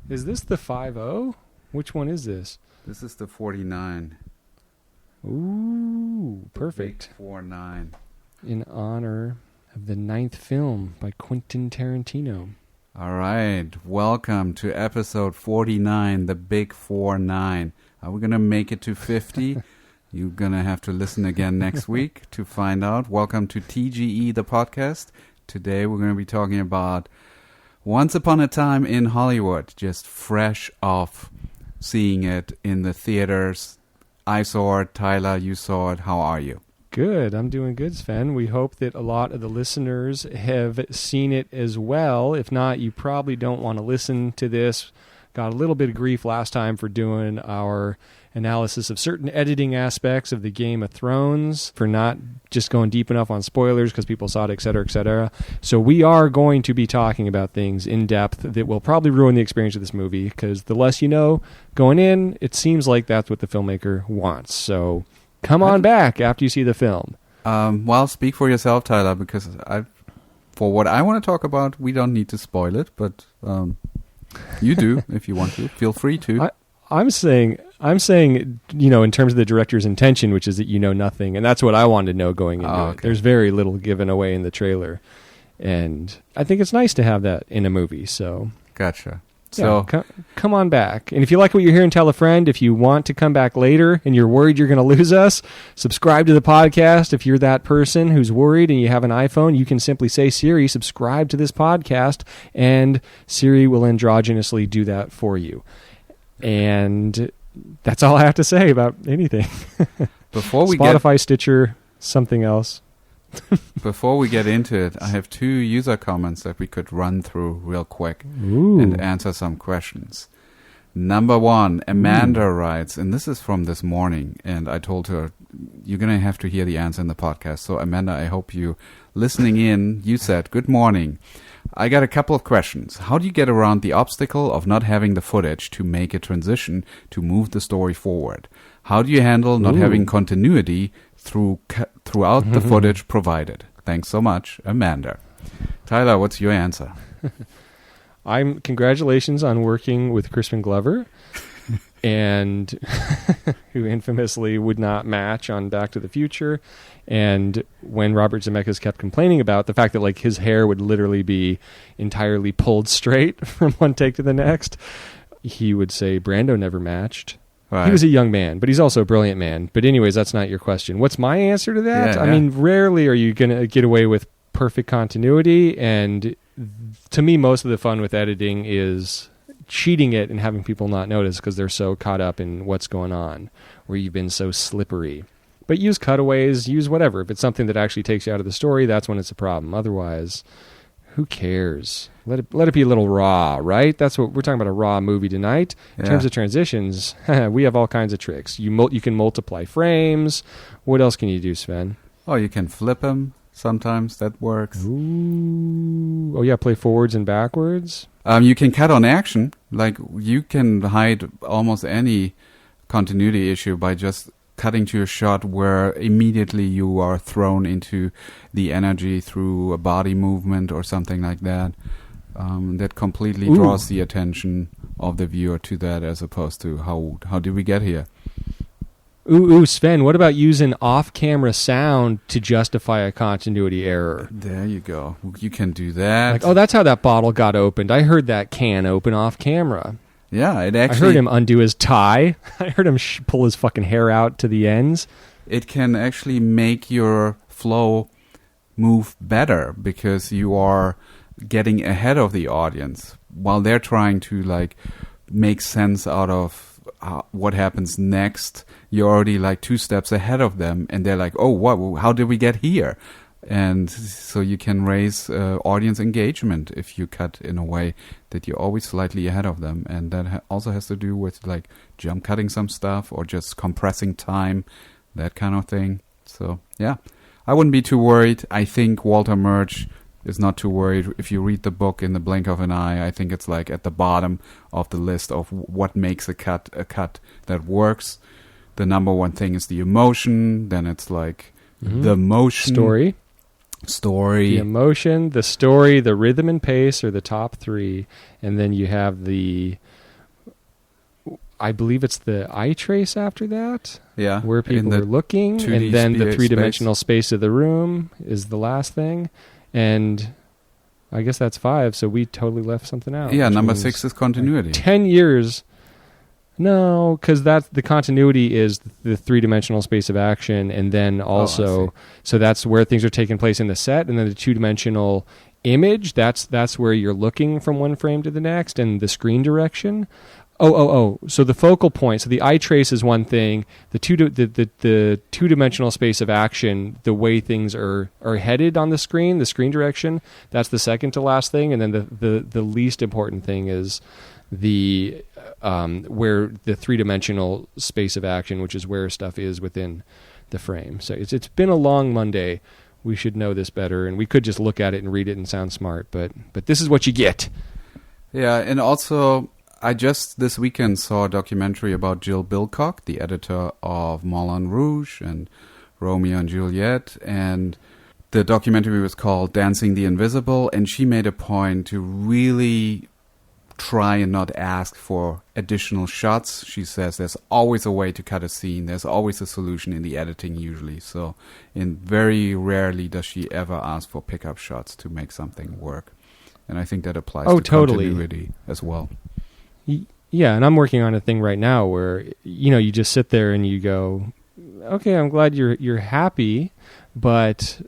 Is this the 5-0? Which one is this? This is the 49. Ooh, perfect. 4-9. In honor of the 9th film by Quentin Tarantino. All right. Welcome to episode 49, the big 4-9. Are we going to make it to 50? You're going to have to listen again next week to find out. Welcome to TGE, the podcast. Today we're going to be talking about Once Upon a Time in Hollywood, just fresh off seeing it in the theaters. I saw it. Tyler, you saw it. How are you? Good. I'm doing good, Sven. We hope that a lot of the listeners have seen it as well. If not, you probably don't want to listen to this. Got a little bit of grief last time for doing our analysis of certain editing aspects of the Game of Thrones, for not just going deep enough on spoilers because people saw it, etc., etc. So we are going to be talking about things in depth that will probably ruin the experience of this movie, because the less you know going in, it seems like that's what the filmmaker wants. So come on back after you see the film. Well, speak for yourself, Tyler, because for what I want to talk about, we don't need to spoil it, but you do if you want to. Feel free to. I'm saying, you know, in terms of the director's intention, which is that you know nothing, and that's what I wanted to know going into it. There's very little given away in the trailer, and I think it's nice to have that in a movie. So gotcha. So come on back, and if you like what you're hearing, tell a friend. If you want to come back later and you're worried you're going to lose us, subscribe to the podcast. If you're that person who's worried and you have an iPhone, you can simply say, Siri, subscribe to this podcast, and Siri will androgynously do that for you. And that's all I have to say about anything. Before we Spotify, Stitcher, something else. Before we get into it, I have 2 user comments that we could run through real quick. Ooh. And answer some questions. Number 1, Amanda writes, and this is from this morning, and I told her, you're going to have to hear the answer in the podcast. So Amanda, I hope you listening in. You said, good morning. I got a couple of questions. How do you get around the obstacle of not having the footage to make a transition to move the story forward? How do you handle not having continuity throughout the footage provided? Thanks so much, Amanda. Tyler, what's your answer? Congratulations on working with Crispin Glover, and who infamously would not match on Back to the Future. And when Robert Zemeckis kept complaining about the fact that like his hair would literally be entirely pulled straight from one take to the next, he would say Brando never matched. Right. He was a young man, but he's also a brilliant man. But anyways, that's not your question. What's my answer to that? I mean, rarely are you going to get away with perfect continuity. And to me, most of the fun with editing is cheating it and having people not notice because they're so caught up in what's going on, where you've been so slippery. But use cutaways, use whatever. If it's something that actually takes you out of the story, that's when it's a problem. Otherwise, who cares? Let it be a little raw, right? That's what we're talking about, a raw movie tonight. In terms of transitions, we have all kinds of tricks. You can multiply frames. What else can you do, Sven? Oh, you can flip them. Sometimes that works. Ooh. Oh, yeah, play forwards and backwards. You can cut on action. Like, you can hide almost any continuity issue by just cutting to a shot where immediately you are thrown into the energy through a body movement or something like that. That completely draws the attention of the viewer to that, as opposed to how did we get here? Ooh, Sven, what about using off-camera sound to justify a continuity error? There you go. You can do that. Like, oh, that's how that bottle got opened. I heard that can open off-camera. Yeah, it actually... I heard him undo his tie. I heard him pull his fucking hair out to the ends. It can actually make your flow move better because you are getting ahead of the audience while they're trying to like make sense out of what happens next. You're already like 2 steps ahead of them, and they're like, oh, what? How did we get here? And so you can raise audience engagement if you cut in a way that you're always slightly ahead of them. And that also has to do with like jump cutting some stuff or just compressing time, that kind of thing. So, yeah, I wouldn't be too worried. I think Walter Murch is not too worried. If you read the book in the blink of an eye, I think it's like at the bottom of the list of what makes a cut that works. The number 1 thing is the emotion. Then it's like the motion. Story. story. The emotion, the story, the rhythm and pace are the top three. And then you have I believe it's the eye trace after that. Yeah. Where people are looking. 2D And then the space. three-dimensional space of the room is the last thing. And I guess that's 5, so we totally left something out. Yeah, which number means 6 is continuity. 10 years. No, because that's the continuity is the three-dimensional space of action, and then also, so that's where things are taking place in the set, and then the two-dimensional image, that's where you're looking from one frame to the next, and the screen direction. So the focal point, so the eye trace is one thing, the two-dimensional space of action, the way things are headed on the screen direction, that's the second to last thing, and then the least important thing is the where the three-dimensional space of action, which is where stuff is within the frame. So it's been a long Monday. We should know this better, and we could just look at it and read it and sound smart, but this is what you get. Yeah, and also I just this weekend saw a documentary about Jill Bilcock, the editor of Moulin Rouge and Romeo and Juliet, and the documentary was called Dancing the Invisible, and she made a point to really try and not ask for additional shots. She says there's always a way to cut a scene. There's always a solution in the editing usually. So very rarely does she ever ask for pickup shots to make something work. And I think that applies to continuity as well. Yeah, and I'm working on a thing right now where, you just sit there and you go, okay, I'm glad you're happy, but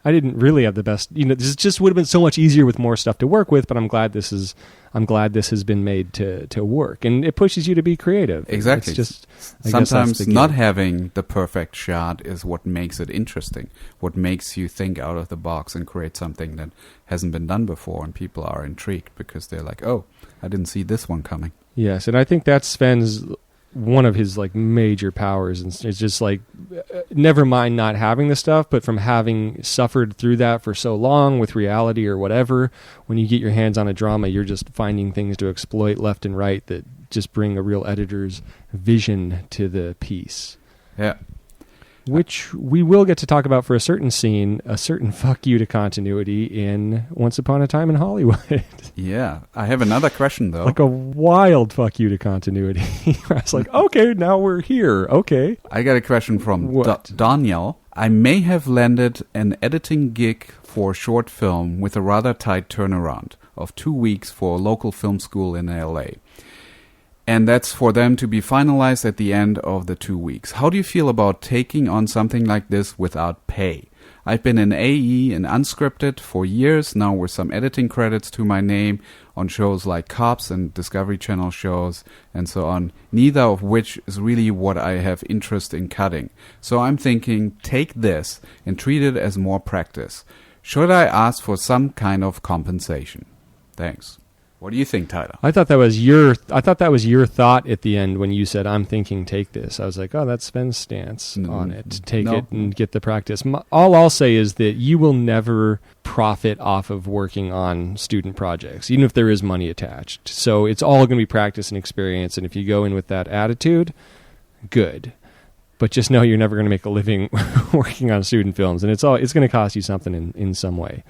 I didn't really have the best, this just would have been so much easier with more stuff to work with, but I'm glad this has been made to work, and it pushes you to be creative. Exactly. It's just, sometimes not having the perfect shot is what makes it interesting, what makes you think out of the box and create something that hasn't been done before, and people are intrigued because they're like, oh, I didn't see this one coming. Yes, and I think that's Sven's one of his major powers, and it's just never mind not having the stuff, but from having suffered through that for so long with reality or whatever, when you get your hands on a drama, you're just finding things to exploit left and right that just bring a real editor's vision to the piece. Yeah. Which we will get to talk about for a certain scene, a certain fuck you to continuity in Once Upon a Time in Hollywood. Yeah. I have another question, though. Like a wild fuck you to continuity. I was like, okay, now we're here. Okay. I got a question from Daniel. I may have landed an editing gig for a short film with a rather tight turnaround of 2 weeks for a local film school in LA. And that's for them to be finalized at the end of the 2 weeks. How do you feel about taking on something like this without pay? I've been in AE and unscripted for years now with some editing credits to my name on shows like Cops and Discovery Channel shows and so on, neither of which is really what I have interest in cutting. So I'm thinking, take this and treat it as more practice. Should I ask for some kind of compensation? Thanks. What do you think, Tyler? I thought that was your thought at the end when you said, I'm thinking take this. I was like, oh, that's Sven's stance on it. Take it and get the practice. All I'll say is that you will never profit off of working on student projects, even if there is money attached. So it's all going to be practice and experience. And if you go in with that attitude, good. But just know you're never going to make a living working on student films. And it's going to cost you something in some way,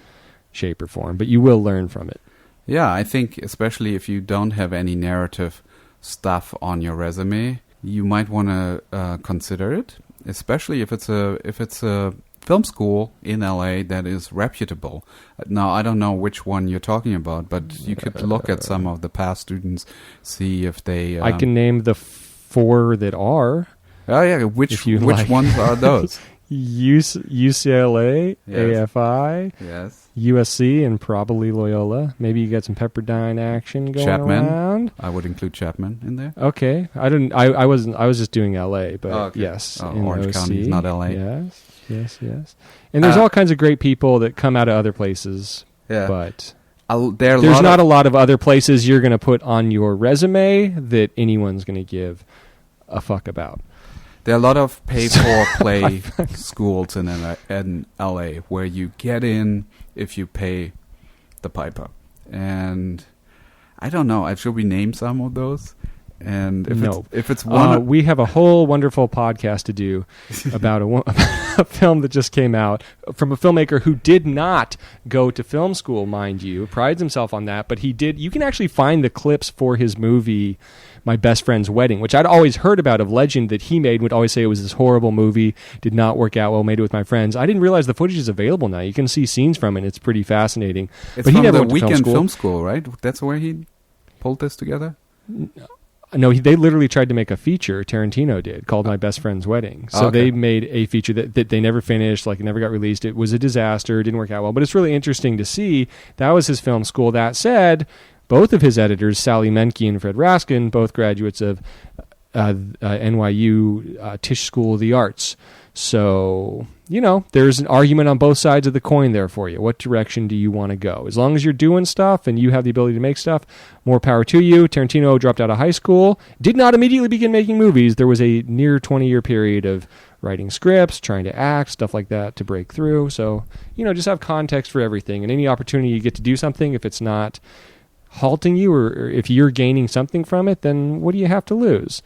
shape, or form. But you will learn from it. Yeah, I think especially if you don't have any narrative stuff on your resume, you might want to consider it, especially if it's a film school in LA that is reputable. Now, I don't know which one you're talking about, but you could look at some of the past students, see if they... I can name the 4 that are. Oh, yeah. Which ones are those? UCLA, yes. AFI, yes. USC, and probably Loyola. Maybe you got some Pepperdine action going around. I would include Chapman in there. Okay, I was just doing LA, but yes, in Orange County is not LA. Yes. And there's all kinds of great people that come out of other places. Yeah, but there's not a lot of other places you're going to put on your resume that anyone's going to give a fuck about. There are a lot of pay-for-play schools in LA where you get in if you pay the piper. And I don't know, should we name some of those? And if No. if it's one, We have a whole wonderful podcast to do about a film that just came out from a filmmaker who did not go to film school, mind you, prides himself on that, but he did. You can actually find the clips for his movie, My Best Friend's Wedding, which I'd always heard about of legend that he made, would always say it was this horrible movie, did not work out well, made it with my friends. I didn't realize the footage is available now. You can see scenes from it. It's pretty fascinating. it's but he from never the went to Weekend film Film School, right? That's where he pulled this together. No, they literally tried to make a feature, Tarantino did, called My Best Friend's Wedding. So Okay. they made a feature that they never finished, like it never got released. It was a disaster, didn't work out well. But it's really interesting to see. That was his film school. That said, both of his editors, Sally Menke and Fred Raskin, both graduates of NYU Tisch School of the Arts. So, there's an argument on both sides of the coin there for you. What direction do you want to go? As long as you're doing stuff and you have the ability to make stuff, more power to you. Tarantino dropped out of high school, did not immediately begin making movies. There was a near 20-year period of writing scripts, trying to act, stuff like that to break through. So, just have context for everything. And any opportunity you get to do something, if it's not halting you or if you're gaining something from it, then what do you have to lose?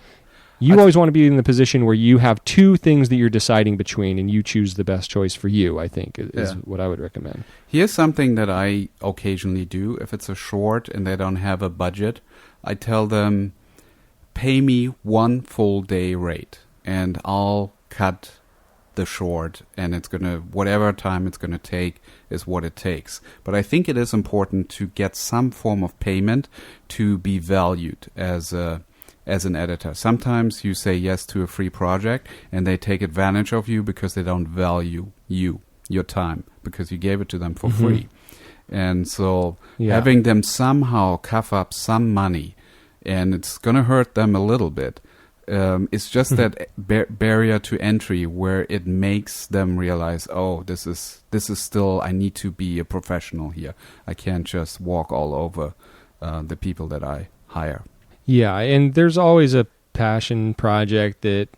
You always want to be in the position where you have two things that you're deciding between and you choose the best choice for you, I think, is what I would recommend. Here's something that I occasionally do. If it's a short and they don't have a budget, I tell them, pay me one full day rate and I'll cut the short, and it's going to, whatever time it's going to take is what it takes. But I think it is important to get some form of payment to be valued as an editor. Sometimes you say yes to a free project and they take advantage of you because they don't value your time, because you gave it to them for free. And so having them somehow cough up some money, and it's going to hurt them a little bit, it's just that barrier to entry where it makes them realize, oh, this is still, I need to be a professional here. I can't just walk all over the people that I hire. Yeah, and there's always a passion project that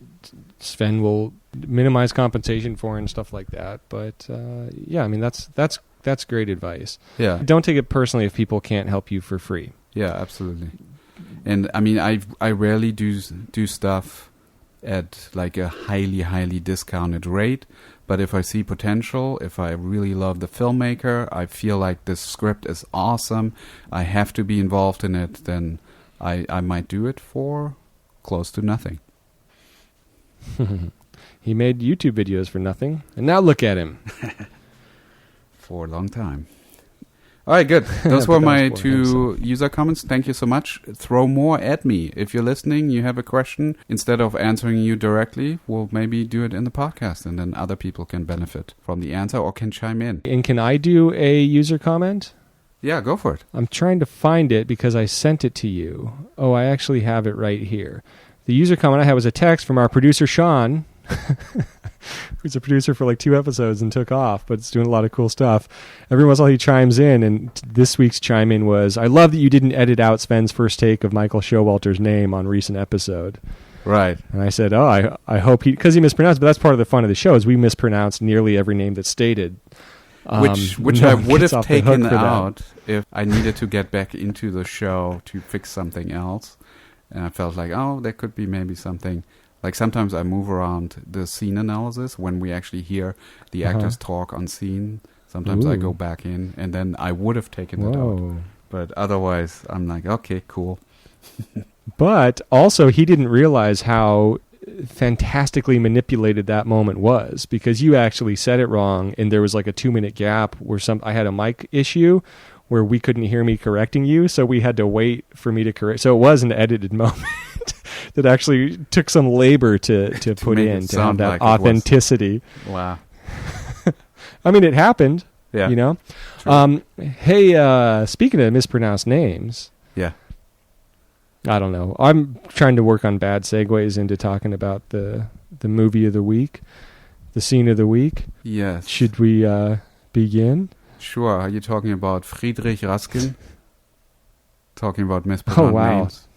Sven will minimize compensation for and stuff like that. But that's great advice. Yeah, don't take it personally if people can't help you for free. Yeah, absolutely. And I mean, I rarely do stuff at like a highly discounted rate. But if I see potential, if I really love the filmmaker, I feel like this script is awesome, I have to be involved in it, then I might do it for close to nothing. He made YouTube videos for nothing, and now look at him. For a long time. All right, good. Those were my two user comments. Thank you so much. Throw more at me. If you're listening, you have a question, instead of answering you directly, we'll maybe do it in the podcast, and then other people can benefit from the answer or can chime in. And can I do a user comment? Yeah, go for it. I'm trying to find it because I sent it to you. Oh, I actually have it right here. The user comment I had was a text from our producer, Sean, who's a producer for like 2 episodes and took off, but it's doing a lot of cool stuff. Every once in a while he chimes in, and this week's chime in was, I love that you didn't edit out Sven's first take of Michael Showalter's name on recent episode. Right. And I said, oh, I hope because he mispronounced, but that's part of the fun of the show is we mispronounce nearly every name that's stated. Which I would have taken out if I needed to get back into the show to fix something else. And I felt like, oh, there could be maybe something. Like sometimes I move around the scene analysis when we actually hear the actors talk on scene. Sometimes I go back in, and then I would have taken it out. But otherwise, I'm like, okay, cool. But also, he didn't realize how fantastically manipulated that moment was, because you actually said it wrong, and there was like a 2-minute gap where I had a mic issue where we couldn't hear me correcting you, so we had to wait for me to correct. So it was an edited moment that actually took some labor to put in to have that like authenticity. Wow. I mean, it happened. Yeah. You know. Hey, speaking of mispronounced names. Yeah. I don't know. I'm trying to work on bad segues into talking about the movie of the week, the scene of the week. Yes. Should we begin? Sure. Are you talking about Friedrich Raskin? Talking about mispronounced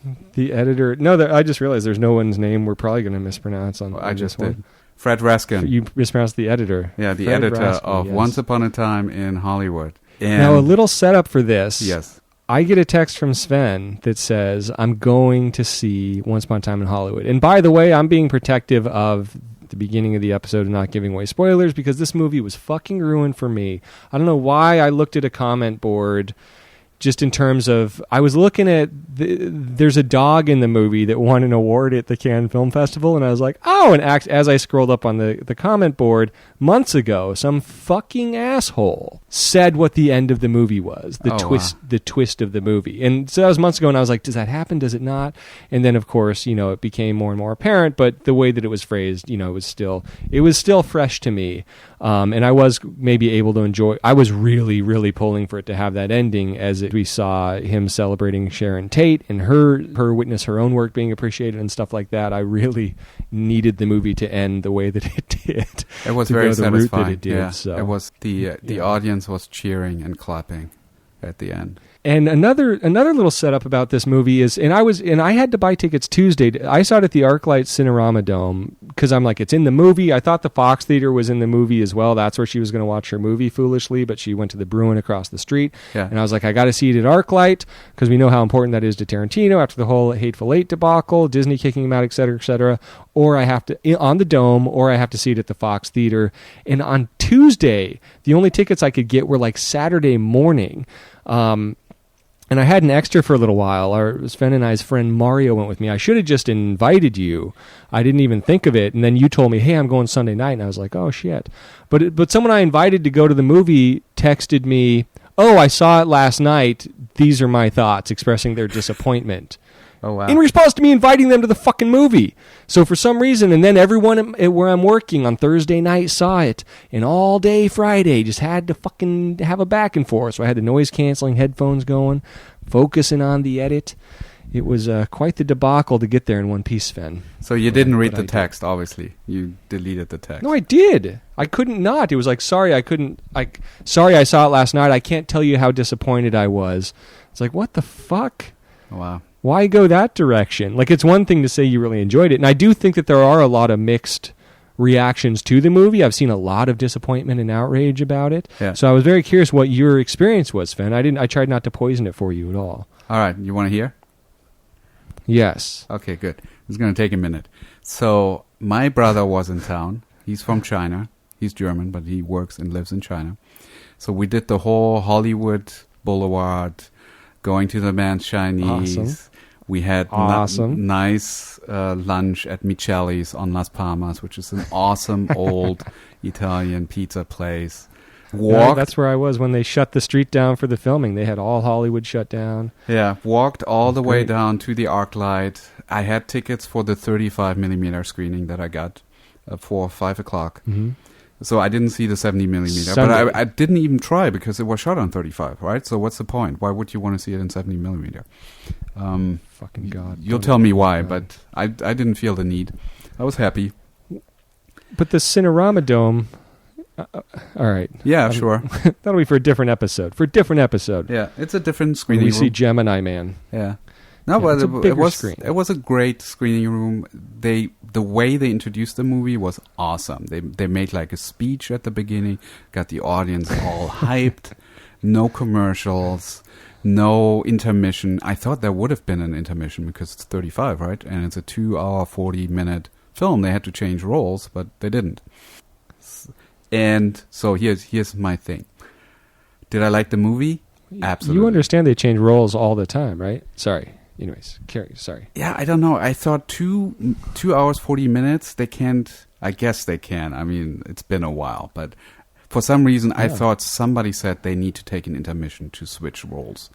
names? The editor. No, I just realized there's no one's name we're probably going to mispronounce on. I just did. One. Fred Raskin. You mispronounced the editor. Yeah, the editor of Once Upon a Time in Hollywood. And now, a little setup for this. Yes. I get a text from Sven that says, I'm going to see Once Upon a Time in Hollywood. And by the way, I'm being protective of the beginning of the episode and not giving away spoilers because this movie was fucking ruined for me. I don't know why I looked at a comment board just in terms of, I was looking at, there's a dog in the movie that won an award at the Cannes Film Festival, and I was like, oh, and as I scrolled up on the comment board, months ago, some fucking asshole said what the end of the movie was, the twist of the movie. And so that was months ago, and I was like, does that happen? Does it not? And then, of course, it became more and more apparent, but the way that it was phrased, it was still fresh to me. And I was maybe able to enjoy, I was really, really pulling for it to have that ending as we saw him celebrating Sharon Tate and her witness her own work being appreciated and stuff like that. I really needed the movie to end the way that it did. It was very satisfying. It did, yeah. So. It was the audience was cheering and clapping at the end. And another little setup about this movie is, and I had to buy tickets Tuesday. I saw it at the ArcLight Cinerama Dome because I'm like, it's in the movie. I thought the Fox Theater was in the movie as well. That's where she was going to watch her movie, foolishly, but she went to the Bruin across the street. Yeah. And I was like, I got to see it at ArcLight because we know how important that is to Tarantino after the whole Hateful Eight debacle, Disney kicking him out, et cetera, et cetera. Or I have to on the Dome, or I have to see it at the Fox Theater. And on Tuesday, the only tickets I could get were like Saturday morning. And I had an extra for a little while. Sven and I's friend Mario went with me. I should have just invited you. I didn't even think of it. And then you told me, hey, I'm going Sunday night. And I was like, oh, shit. But someone I invited to go to the movie texted me, oh, I saw it last night. These are my thoughts, expressing their disappointment. Oh, wow. In response to me inviting them to the fucking movie. So for some reason, and then everyone where I'm working on Thursday night saw it, and all day Friday just had to fucking have a back and forth. So I had the noise-canceling headphones going, focusing on the edit. It was quite the debacle to get there in one piece, Sven. So you didn't read the text, obviously. You deleted the text. No, I did. I couldn't not. It was like, sorry, I couldn't. Sorry, I saw it last night. I can't tell you how disappointed I was. It's like, what the fuck? Wow. Why go that direction? Like, it's one thing to say you really enjoyed it, and I do think that there are a lot of mixed reactions to the movie. I've seen a lot of disappointment and outrage about it. Yeah. So I was very curious what your experience was, Sven. I tried not to poison it for you at all. All right, you want to hear? Yes. Okay, good. It's going to take a minute. So my brother was in town. He's from China. He's German, but he works and lives in China. So we did the whole Hollywood Boulevard, going to the man's Chinese. Awesome. We had Awesome. nice lunch at Micheli's on Las Palmas, which is an awesome old Italian pizza place. That's where I was when they shut the street down for the filming. They had all Hollywood shut down. Yeah, walked all the way great. down to the ArcLight. I had tickets for the 35mm screening that I got for 5 o'clock. Mm-hmm. So I didn't see the 70mm, Sunday. but I didn't even try because it was shot on 35, right? So what's the point? Why would you want to see it in 70mm? Fucking God. You'll tell me why, but I didn't feel the need. I was happy. But the Cinerama Dome... all right. Yeah, sure. That'll be for a different episode. Yeah, it's a different When screening we room. see Gemini Man. Yeah. No, Yeah, but it's a bigger screen. It was a great screening room. The way they introduced the movie was awesome. They made like a speech at the beginning, got the audience all hyped. No commercials, no intermission. I thought there would have been an intermission because it's 35, right? And it's a 2-hour, 40-minute film. They had to change roles, but they didn't. And so here's my thing. Did I like the movie? Absolutely. You understand they change roles all the time, right? Sorry. Anyways, Carrie, sorry. Yeah, I don't know. I thought 2 hours, 40 minutes, they can't. I guess they can. I mean, it's been a while. But for some reason, I thought somebody said they need to take an intermission to switch roles.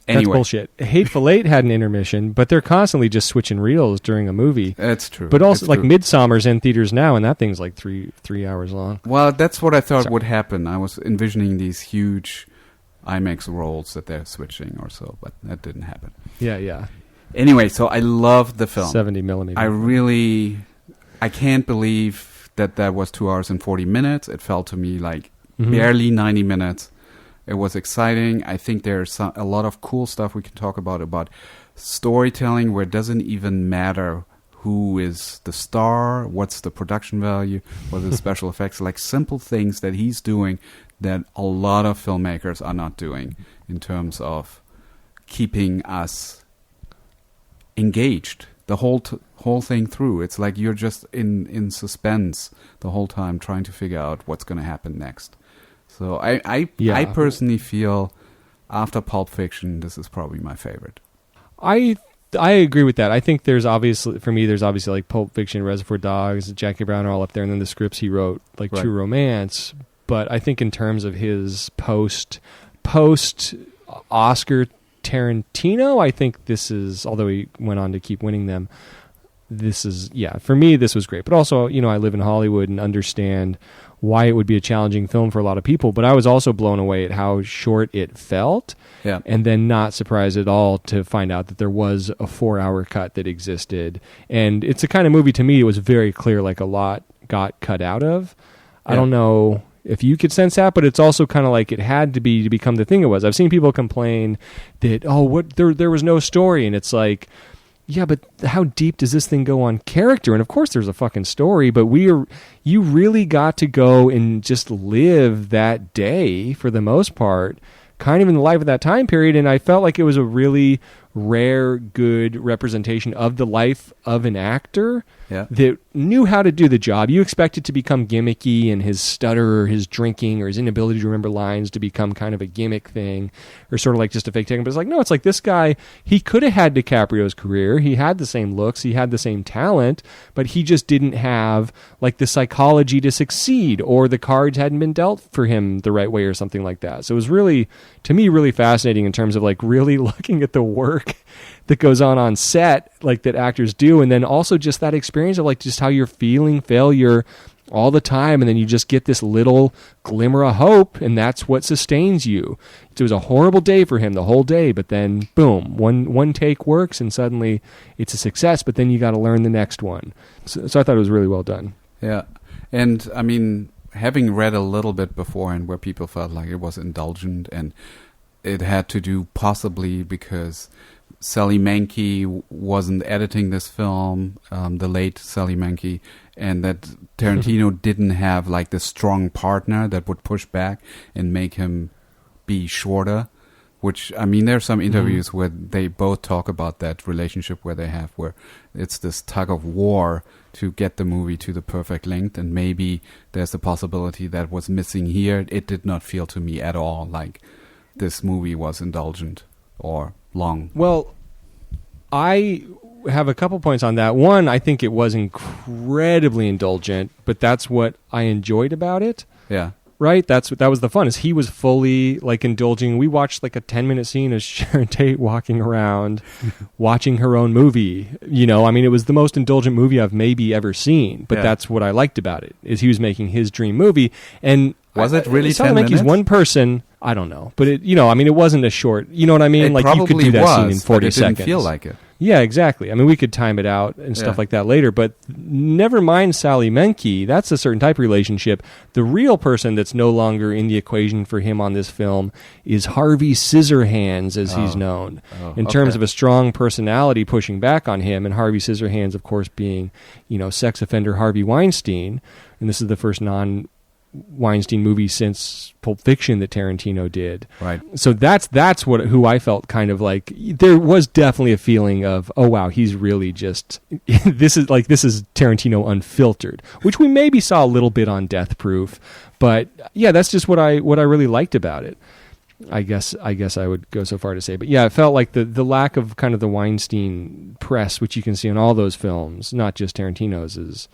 Anyway. That's bullshit. Hateful Eight had an intermission, but they're constantly just switching reels during a movie. That's true. But also, It's like, true. Midsommar's in theaters now, and that thing's like three hours long. Well, that's what I thought Sorry. would happen. I was envisioning these huge IMAX roles that they're switching or so, but that didn't happen. Yeah. Anyway, so I loved the film. 70 millimeter. I can't believe that was 2 hours and 40 minutes. It felt to me like Mhm. barely 90 minutes. It was exciting. I think there's a lot of cool stuff we can talk about storytelling where it doesn't even matter who is the star, what's the production value, what are the special effects, like simple things that he's doing that a lot of filmmakers are not doing in terms of keeping us engaged the whole thing through. It's like you're just in suspense the whole time, trying to figure out what's going to happen next. So I personally feel after Pulp Fiction, this is probably my favorite. I agree with that. I think there's obviously like Pulp Fiction, Reservoir Dogs, Jackie Brown are all up there, and then the scripts he wrote, like True Romance. But I think in terms of his post Oscar Tarantino, I think this is, although he went on to keep winning them, this is, for me, this was great. But also, I live in Hollywood and understand why it would be a challenging film for a lot of people. But I was also blown away at how short it felt. Yeah. And then not surprised at all to find out that there was a 4-hour cut that existed. And it's a kind of movie, to me, it was very clear, like a lot got cut out of. Yeah. I don't know if you could sense that, but it's also kind of like it had to be to become the thing it was. I've seen people complain that, there was no story. And it's like, yeah, but how deep does this thing go on character? And of course there's a fucking story, but you really got to go and just live that day for the most part, kind of in the life of that time period. And I felt like it was a really rare, good representation of the life of an actor that knew how to do the job. You expect it to become gimmicky, and his stutter or his drinking or his inability to remember lines to become kind of a gimmick thing, or sort of like just a fake thing. But it's like, no, it's like this guy, he could have had DiCaprio's career. He had the same looks, he had the same talent, but he just didn't have like the psychology to succeed, or the cards hadn't been dealt for him the right way or something like that. So it was really, to me, really fascinating in terms of like really looking at the work that goes on set, like that actors do, and then also just that experience of like just how you're feeling failure all the time, and then you just get this little glimmer of hope, and that's what sustains you. It was a horrible day for him the whole day, but then boom, one take works, and suddenly it's a success. But then you got to learn the next one. So I thought it was really well done. Yeah, and I mean, having read a little bit beforehand where people felt like it was indulgent, and it had to do possibly because Sally Menke wasn't editing this film, the late Sally Menke, and that Tarantino didn't have like the strong partner that would push back and make him be shorter. Which, I mean, there are some interviews where they both talk about that relationship where they have, where it's this tug of war to get the movie to the perfect length, and maybe there's a possibility that was missing here. It did not feel to me at all like this movie was indulgent or long. Well, I have a couple points on that. One, I think it was incredibly indulgent, but that's what I enjoyed about it. Yeah. Right? That was the fun, is he was fully like indulging. We watched like a 10-minute scene of Sharon Tate walking around watching her own movie. I mean, it was the most indulgent movie I've maybe ever seen, but that's what I liked about it, is he was making his dream movie. And was it really 10 minutes? He's one person. I don't know, but it wasn't a short. You know what I mean? It like you could do that scene in 40 seconds. It didn't feel like it. Yeah, exactly. I mean, we could time it out and stuff like that later, but never mind Sally Menke. That's a certain type of relationship. The real person that's no longer in the equation for him on this film is Harvey Scissorhands, as he's known, in terms of a strong personality pushing back on him, and Harvey Scissorhands, of course, being, sex offender Harvey Weinstein, and this is the first Weinstein movie since Pulp Fiction that Tarantino did. Right. So that's who I felt kind of like. There was definitely a feeling of, oh wow, he's really just this is Tarantino unfiltered, which we maybe saw a little bit on Death Proof, but yeah, that's just what I really liked about it. I guess I would go so far to say, but yeah, it felt like the lack of kind of the Weinstein press, which you can see in all those films, not just Tarantino's, is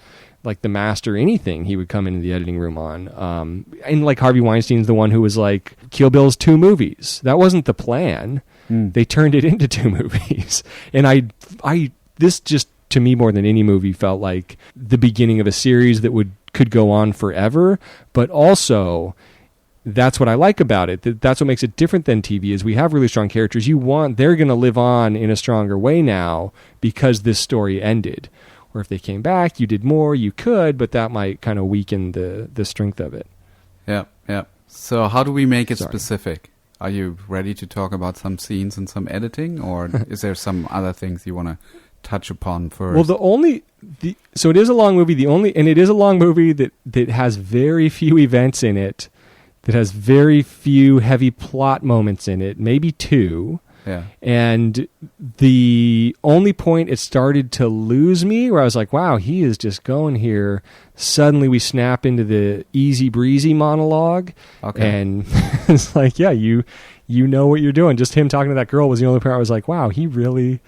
like The Master, anything he would come into the editing room on. And like Harvey Weinstein's the one who was like, Kill Bill's 2 movies. That wasn't the plan. They turned it into 2 movies. And this just, to me, more than any movie, felt like the beginning of a series that could go on forever, but also that's what I like about it. That's what makes it different than TV, is we have really strong characters. They're going to live on in a stronger way now because this story ended. Or if they came back, you did more, you could, but that might kind of weaken the strength of it. Yeah. So how do we make it specific? Are you ready to talk about some scenes and some editing, or is there some other things you want to touch upon first? Well, so it is a long movie. And it is a long movie that has very few events in it, that has very few heavy plot moments in it, maybe 2. Yeah. And the only point it started to lose me, where I was like, wow, he is just going here. Suddenly we snap into the easy breezy monologue. Okay. And it's like, yeah, you know what you're doing. Just him talking to that girl was the only part I was like, wow, he really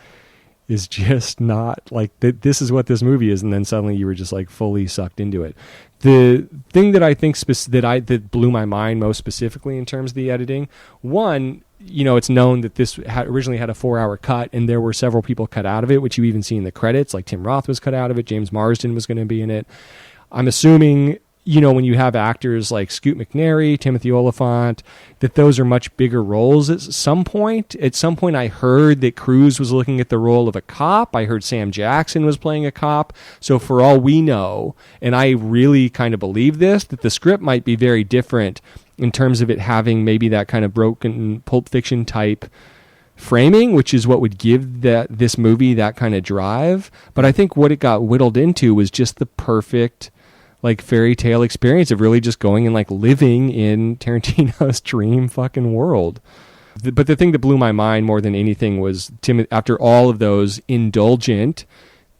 is just not like this is what this movie is. And then suddenly you were just like fully sucked into it. The thing that I think that blew my mind most specifically in terms of the editing, one, you know, it's known that this originally had a 4-hour cut, and there were several people cut out of it, which you even see in the credits. Like Tim Roth was cut out of it. James Marsden was going to be in it. I'm assuming, you know, when you have actors like Scoot McNairy, Timothy Olyphant, that those are much bigger roles at some point. At some point, I heard that Cruise was looking at the role of a cop. I heard Sam Jackson was playing a cop. So for all we know, and I really kind of believe this, that the script might be very different in terms of it having maybe that kind of broken Pulp Fiction type framing, which is what would give this movie that kind of drive. But I think what it got whittled into was just the perfect like fairy tale experience of really just going and like living in Tarantino's dream fucking world. But the thing that blew my mind more than anything was after all of those indulgent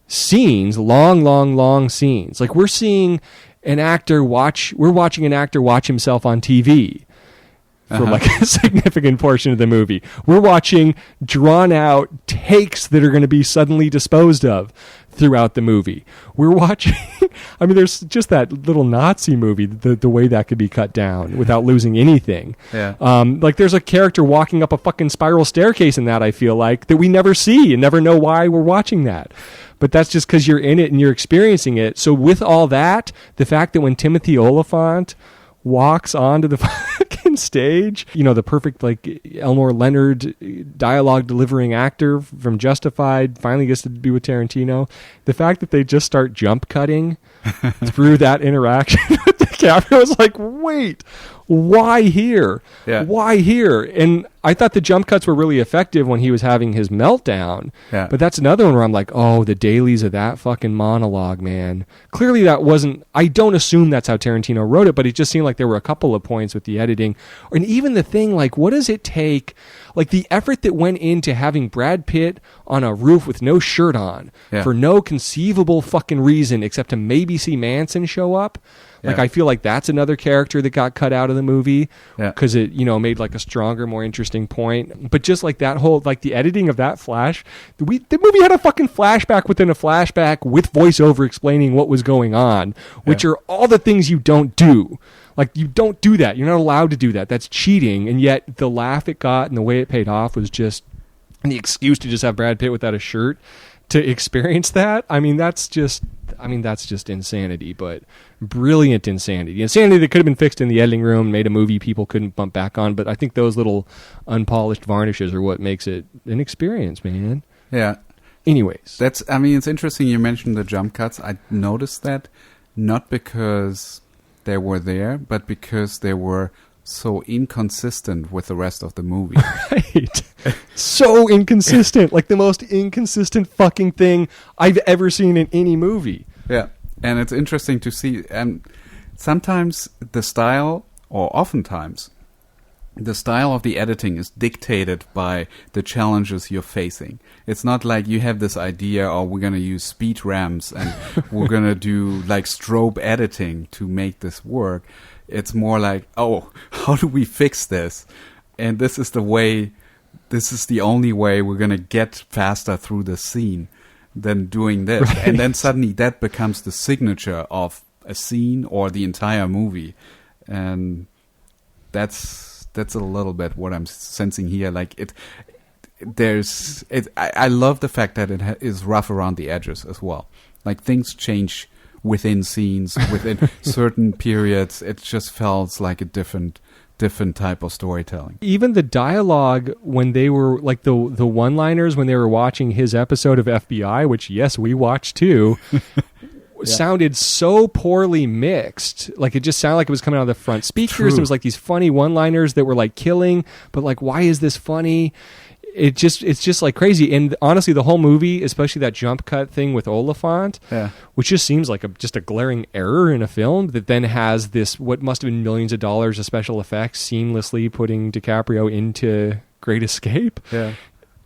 scenes, long scenes, like we're watching an actor watch himself on TV for like a significant portion of the movie. We're watching drawn out takes that are going to be suddenly disposed of throughout the movie. We're watching, I mean, there's just that little Nazi movie, the way that could be cut down without losing anything. Yeah. Like there's a character walking up a fucking spiral staircase in that, I feel like, that we never see and never know why we're watching that. But that's just because you're in it and you're experiencing it. So with all that, the fact that when Timothy Olyphant walks onto the fucking stage, you know, the perfect like Elmore Leonard dialogue delivering actor from Justified finally gets to be with Tarantino. The fact that they just start jump cutting through that interaction with DiCaprio was like, wait, why here? Yeah. Why here? And I thought the jump cuts were really effective when he was having his meltdown. Yeah. But that's another one where I'm like, oh, the dailies of that fucking monologue, man. Clearly that wasn't, I don't assume that's how Tarantino wrote it, but it just seemed like there were a couple of points with the editing. And even the thing, like, what does it take? Like the effort that went into having Brad Pitt on a roof with no shirt on for no conceivable fucking reason except to maybe see Manson show up. Like, I feel like that's another character that got cut out of the movie because it, you know, made like a stronger, more interesting point. But just like that whole, like the editing of that flash, the movie had a fucking flashback within a flashback with voiceover explaining what was going on, which are all the things you don't do. Like, you don't do that. You're not allowed to do that. That's cheating. And yet the laugh it got and the way it paid off was just, and the excuse to just have Brad Pitt without a shirt to experience that. I mean, that's just insanity, but brilliant insanity. Insanity that could have been fixed in the editing room, made a movie people couldn't bump back on. But I think those little unpolished varnishes are what makes it an experience, man. Yeah. Anyways. It's interesting you mentioned the jump cuts. I noticed that not because they were there, but because they were so inconsistent with the rest of the movie. Right. So inconsistent. Like the most inconsistent fucking thing I've ever seen in any movie. Yeah. And it's interesting to see. And sometimes the style, or oftentimes, the style of the editing is dictated by the challenges you're facing. It's not like you have this idea, oh, we're going to use speed ramps and we're going to do like strobe editing to make this work. It's more like, oh, how do we fix this? And this is the only way we're going to get faster through the scene than doing this. Right. And then suddenly that becomes the signature of a scene or the entire movie. And that's a little bit what I'm sensing here. Like I love the fact that it is rough around the edges as well. Like things change within scenes, within certain periods. It just felt like a different type of storytelling. Even the dialogue when they were like the one-liners when they were watching his episode of FBI, which yes, we watched too, sounded so poorly mixed. Like it just sounded like it was coming out of the front speakers. True. There was like these funny one-liners that were like killing, but like, why is this funny? It's just like crazy. And honestly, the whole movie, especially that jump cut thing with Olyphant, which just seems like just a glaring error in a film that then has this, what must have been millions of dollars of special effects, seamlessly putting DiCaprio into Great Escape. Yeah.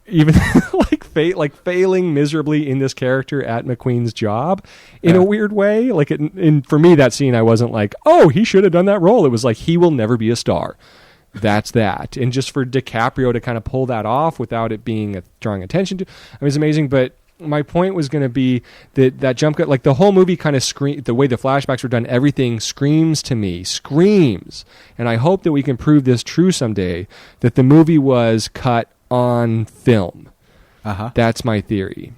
Even like failing miserably in this character at McQueen's job in a weird way. Like for me, that scene, I wasn't like, oh, he should have done that role. It was like, he will never be a star. That's that. And just for DiCaprio to kind of pull that off without it being drawing attention to, it was amazing. But my point was going to be that jump cut, like the whole movie kind of the way the flashbacks were done, everything screams to me, and I hope that we can prove this true someday, that the movie was cut on film. That's my theory.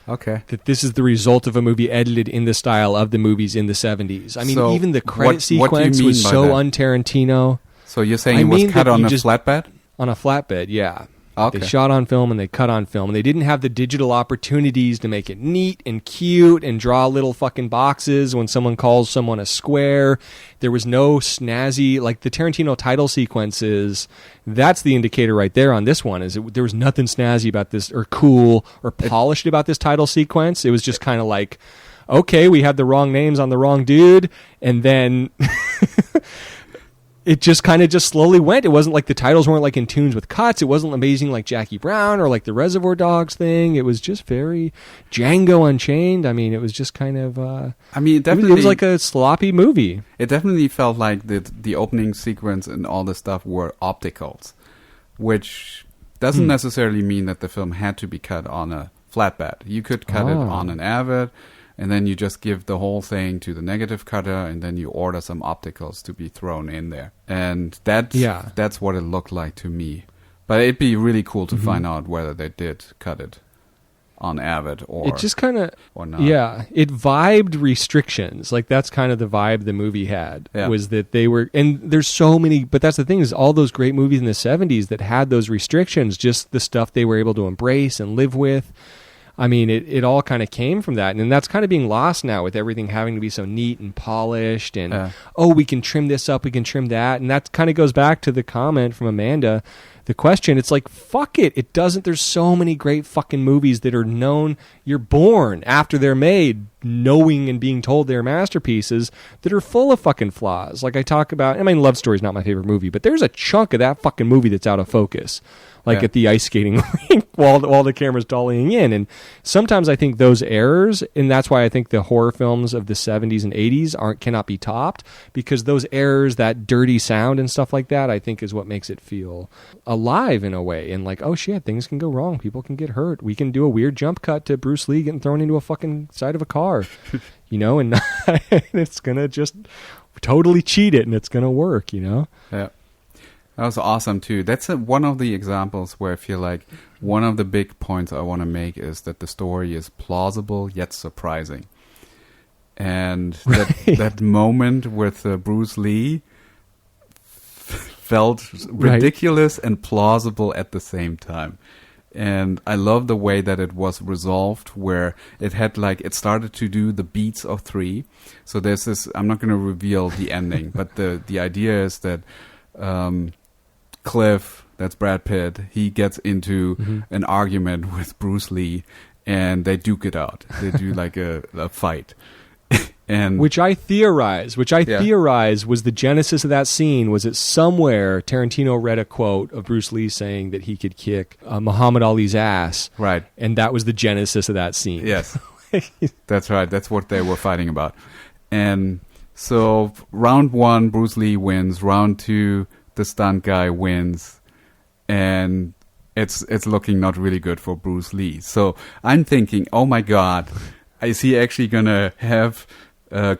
Okay. That this is the result of a movie edited in the style of the movies in the 70s. I mean, so even the credit sequence was so un-Tarantino. So you're saying it was cut on a flatbed? On a flatbed, yeah. Okay. They shot on film and they cut on film, and they didn't have the digital opportunities to make it neat and cute and draw little fucking boxes when someone calls someone a square. There was no snazzy, like the Tarantino title sequences. That's the indicator right there on this one, is there was nothing snazzy about this or cool or polished about this title sequence. It was just kind of like, okay, we had the wrong names on the wrong dude, and then it just kind of just slowly went. It wasn't like the titles weren't like in tunes with cuts. It wasn't amazing like Jackie Brown or like the Reservoir Dogs thing. It was just very Django Unchained. I mean, it was just kind of I mean, definitely, it was like a sloppy movie. It definitely felt like the opening sequence and all the stuff were opticals, which doesn't necessarily mean that the film had to be cut on a flatbed. You could cut it on an Avid, and then you just give the whole thing to the negative cutter, and then you order some opticals to be thrown in there. And that's what it looked like to me. But it'd be really cool to find out whether they did cut it on Avid or it just kind of or not. Yeah, it vibed restrictions. Like that's kind of the vibe the movie had, was that they were, and there's so many, but that's the thing, is all those great movies in the 70s that had those restrictions, just the stuff they were able to embrace and live with. I mean, it all kind of came from that. And that's kind of being lost now with everything having to be so neat and polished. And, we can trim this up, we can trim that. And that kind of goes back to the comment from Amanda, the question. It's like, fuck it. It doesn't. There's so many great fucking movies that are known. You're born after they're made, knowing and being told they're masterpieces, that are full of fucking flaws. Like I talk about, I mean, Love Story's not my favorite movie, but there's a chunk of that fucking movie that's out of focus. Like at the ice skating rink while the camera's dollying in. And sometimes I think those errors, and that's why I think the horror films of the 70s and 80s cannot be topped, because those errors, that dirty sound and stuff like that, I think is what makes it feel alive in a way. And like, oh shit, things can go wrong. People can get hurt. We can do a weird jump cut to Bruce Lee getting thrown into a fucking side of a car, and it's going to just totally cheat it and it's going to work, Yeah. That was awesome too. That's one of the examples where I feel like one of the big points I want to make is that the story is plausible yet surprising. And that moment with Bruce Lee felt ridiculous and plausible at the same time. And I love the way that it was resolved, where it had it started to do the beats of 3. So there's this, I'm not going to reveal the ending, but the idea is that Cliff, that's Brad Pitt, he gets into an argument with Bruce Lee, and they duke it out. They do like a fight. And which I theorize was the genesis of that scene, was that somewhere Tarantino read a quote of Bruce Lee saying that he could kick Muhammad Ali's ass. Right. And that was the genesis of that scene. Yes. That's right. That's what they were fighting about. And so round 1, Bruce Lee wins. Round 2, the stunt guy wins, and it's looking not really good for Bruce Lee. So I'm thinking, oh my God, is he actually gonna have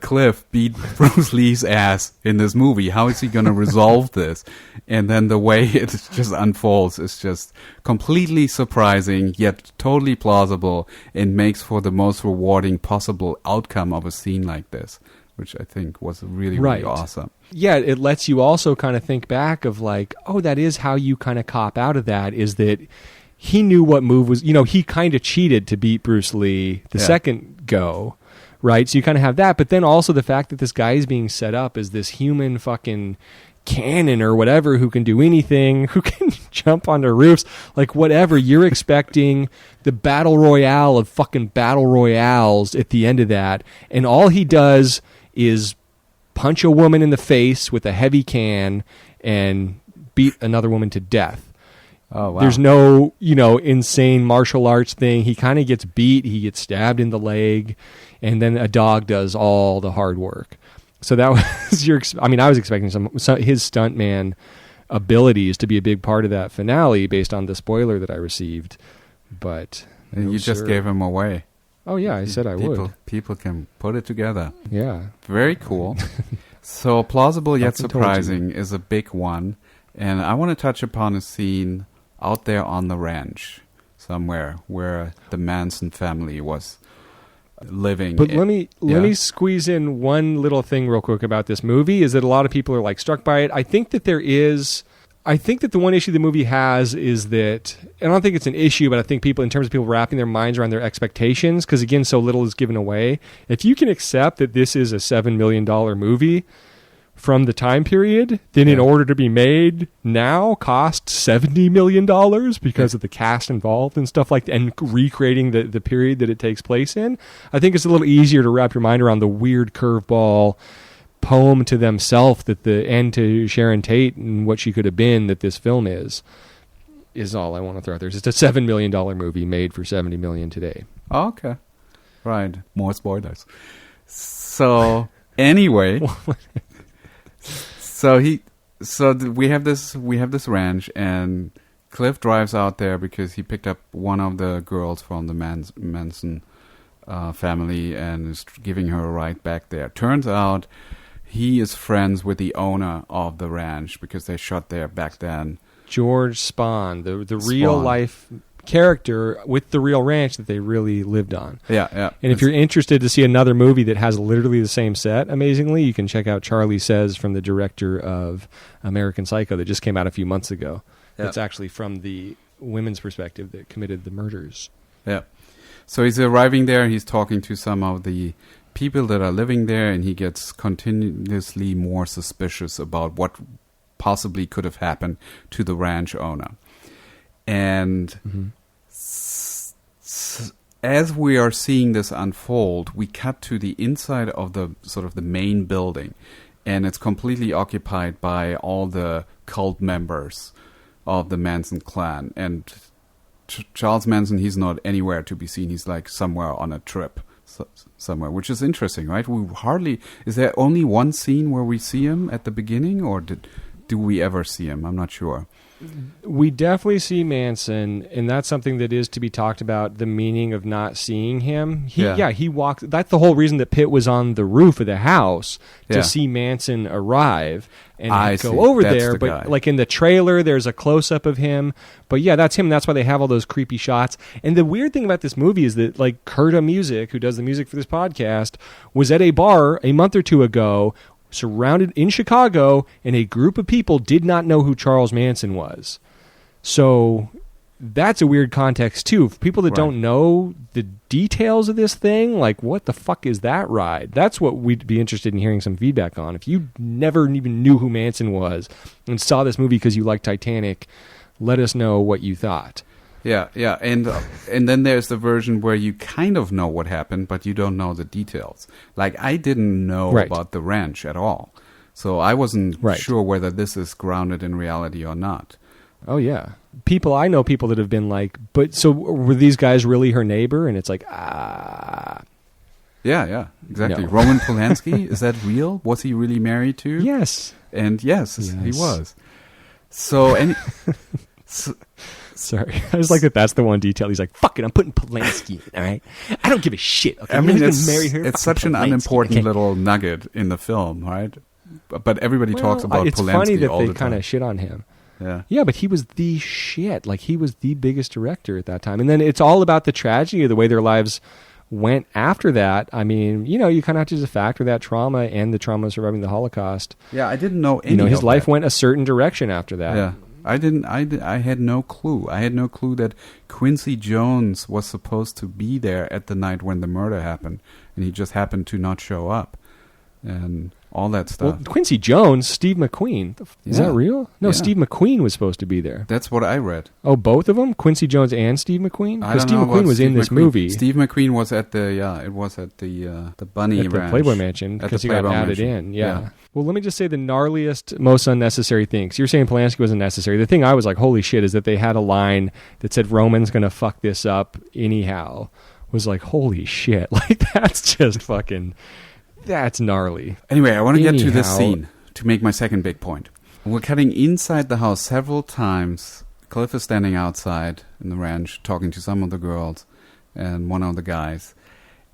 Cliff beat Bruce Lee's ass in this movie? How is he gonna resolve this? And then the way it just unfolds is just completely surprising, yet totally plausible, and makes for the most rewarding possible outcome of a scene like this, which I think was really, really awesome. Yeah, it lets you also kind of think back of like, oh, that is how you kind of cop out of that, is that he knew what move was, he kind of cheated to beat Bruce Lee the second go, right? So you kind of have that, but then also the fact that this guy is being set up as this human fucking cannon or whatever who can do anything, who can jump onto roofs, like whatever. You're expecting the battle royale of fucking battle royales at the end of that, and all he does is punch a woman in the face with a heavy can and beat another woman to death. Oh, wow. There's no, insane martial arts thing. He kind of gets beat. He gets stabbed in the leg, and then a dog does all the hard work. So that was I was expecting some his stuntman abilities to be a big part of that finale based on the spoiler that I received, but And no, you just sir. gave him away. Oh yeah, I said I would. People can put it together. Yeah. Very cool. So plausible yet Often told you. surprising is a big one. And I want to touch upon a scene out there on the ranch somewhere where the Manson family was living. But let me squeeze in one little thing real quick about this movie is that a lot of people are like struck by it. I think that the one issue the movie has is that, and I don't think it's an issue, but I think people, in terms of people wrapping their minds around their expectations, because again, so little is given away. If you can accept that this is a $7 million movie from the time period, then in order to be made now cost $70 million because of the cast involved and stuff like that, and recreating the period that it takes place in, I think it's a little easier to wrap your mind around the weird curveball poem to themselves and to Sharon Tate and what she could have been that this film is all I want to throw out there. It's a $7 million movie made for $70 million today. Oh, okay. Right. More spoilers. So anyway, we have this ranch, and Cliff drives out there because he picked up one of the girls from the Manson family and is giving her a ride back there. Turns out he is friends with the owner of the ranch because they shot there back then. George Spahn, the real life character with the real ranch that they really lived on. Yeah. And if you're interested to see another movie that has literally the same set, amazingly, you can check out Charlie Says from the director of American Psycho that just came out a few months ago. Yeah. It's actually from the women's perspective that committed the murders. Yeah. So he's arriving there, he's talking to some of the people that are living there, and he gets continuously more suspicious about what possibly could have happened to the ranch owner. And as we are seeing this unfold, we cut to the inside of the sort of the main building, and it's completely occupied by all the cult members of the Manson clan. And Charles Manson, he's not anywhere to be seen. He's like somewhere on a trip somewhere, which is interesting, right? Is there only one scene where we see him at the beginning, or do we ever see him? I'm not sure. We definitely see Manson, and that's something that is to be talked about, the meaning of not seeing him. He walked. That's the whole reason that Pitt was on the roof of the house to see Manson arrive and go over there. But like in the trailer, there's a close-up of him. But yeah, that's him. That's why they have all those creepy shots. And the weird thing about this movie is that like Kurta Music, who does the music for this podcast, was at a bar a month or two ago, surrounded in Chicago, and a group of people did not know who Charles Manson was. So that's a weird context too. For people that don't know the details of this thing, like what the fuck is that ride? That's what we'd be interested in hearing some feedback on. If you never even knew who Manson was and saw this movie because you liked Titanic, let us know what you thought. Yeah, and then there's the version where you kind of know what happened, but you don't know the details. Like, I didn't know about the ranch at all, so I wasn't sure whether this is grounded in reality or not. Oh, yeah. I know people that have been like, but so were these guys really her neighbor? And it's like, Yeah, exactly. No. Roman Polanski, is that real? Was he really married to? Yes. And yes. He was. So, Sorry. I was like that's the one detail. He's like, fuck it, I'm putting Polanski in, all right? I don't give a shit. Okay? I mean, it's such an unimportant little nugget in the film, right? But everybody talks about it's Polanski funny that all the they kind time. of shit on him. Yeah, but he was the shit. Like, he was the biggest director at that time. And then it's all about the tragedy of the way their lives went after that. I mean, you kind of have to just factor that trauma and the trauma of surviving the Holocaust. Yeah, I didn't know any his of life that. went a certain direction after that. Yeah. I had no clue. I had no clue that Quincy Jones was supposed to be there at the night when the murder happened, and he just happened to not show up. and all that Well, stuff. Quincy Jones, Steve McQueen. Is Yeah. that real? No, Yeah. Steve McQueen was supposed to be there. That's what I read. Oh, both of them? Quincy Jones and Steve McQueen? I Because don't Steve know McQueen about was in Steve this McQueen. movie Steve McQueen was at the Bunny at the Ranch. Playboy Mansion At because the he got Playboy added Mansion. in. Yeah. Well, let me just say the gnarliest, most unnecessary things. You're saying Polanski was unnecessary. The thing I was like, holy shit, is that they had a line that said Roman's going to fuck this up anyhow. Was like, holy shit. Like, that's just fucking, that's gnarly. Anyway, I want to get to this Anyhow. scene to make my second big point. We're cutting inside the house several times. Cliff is standing outside in the ranch talking to some of the girls and one of the guys.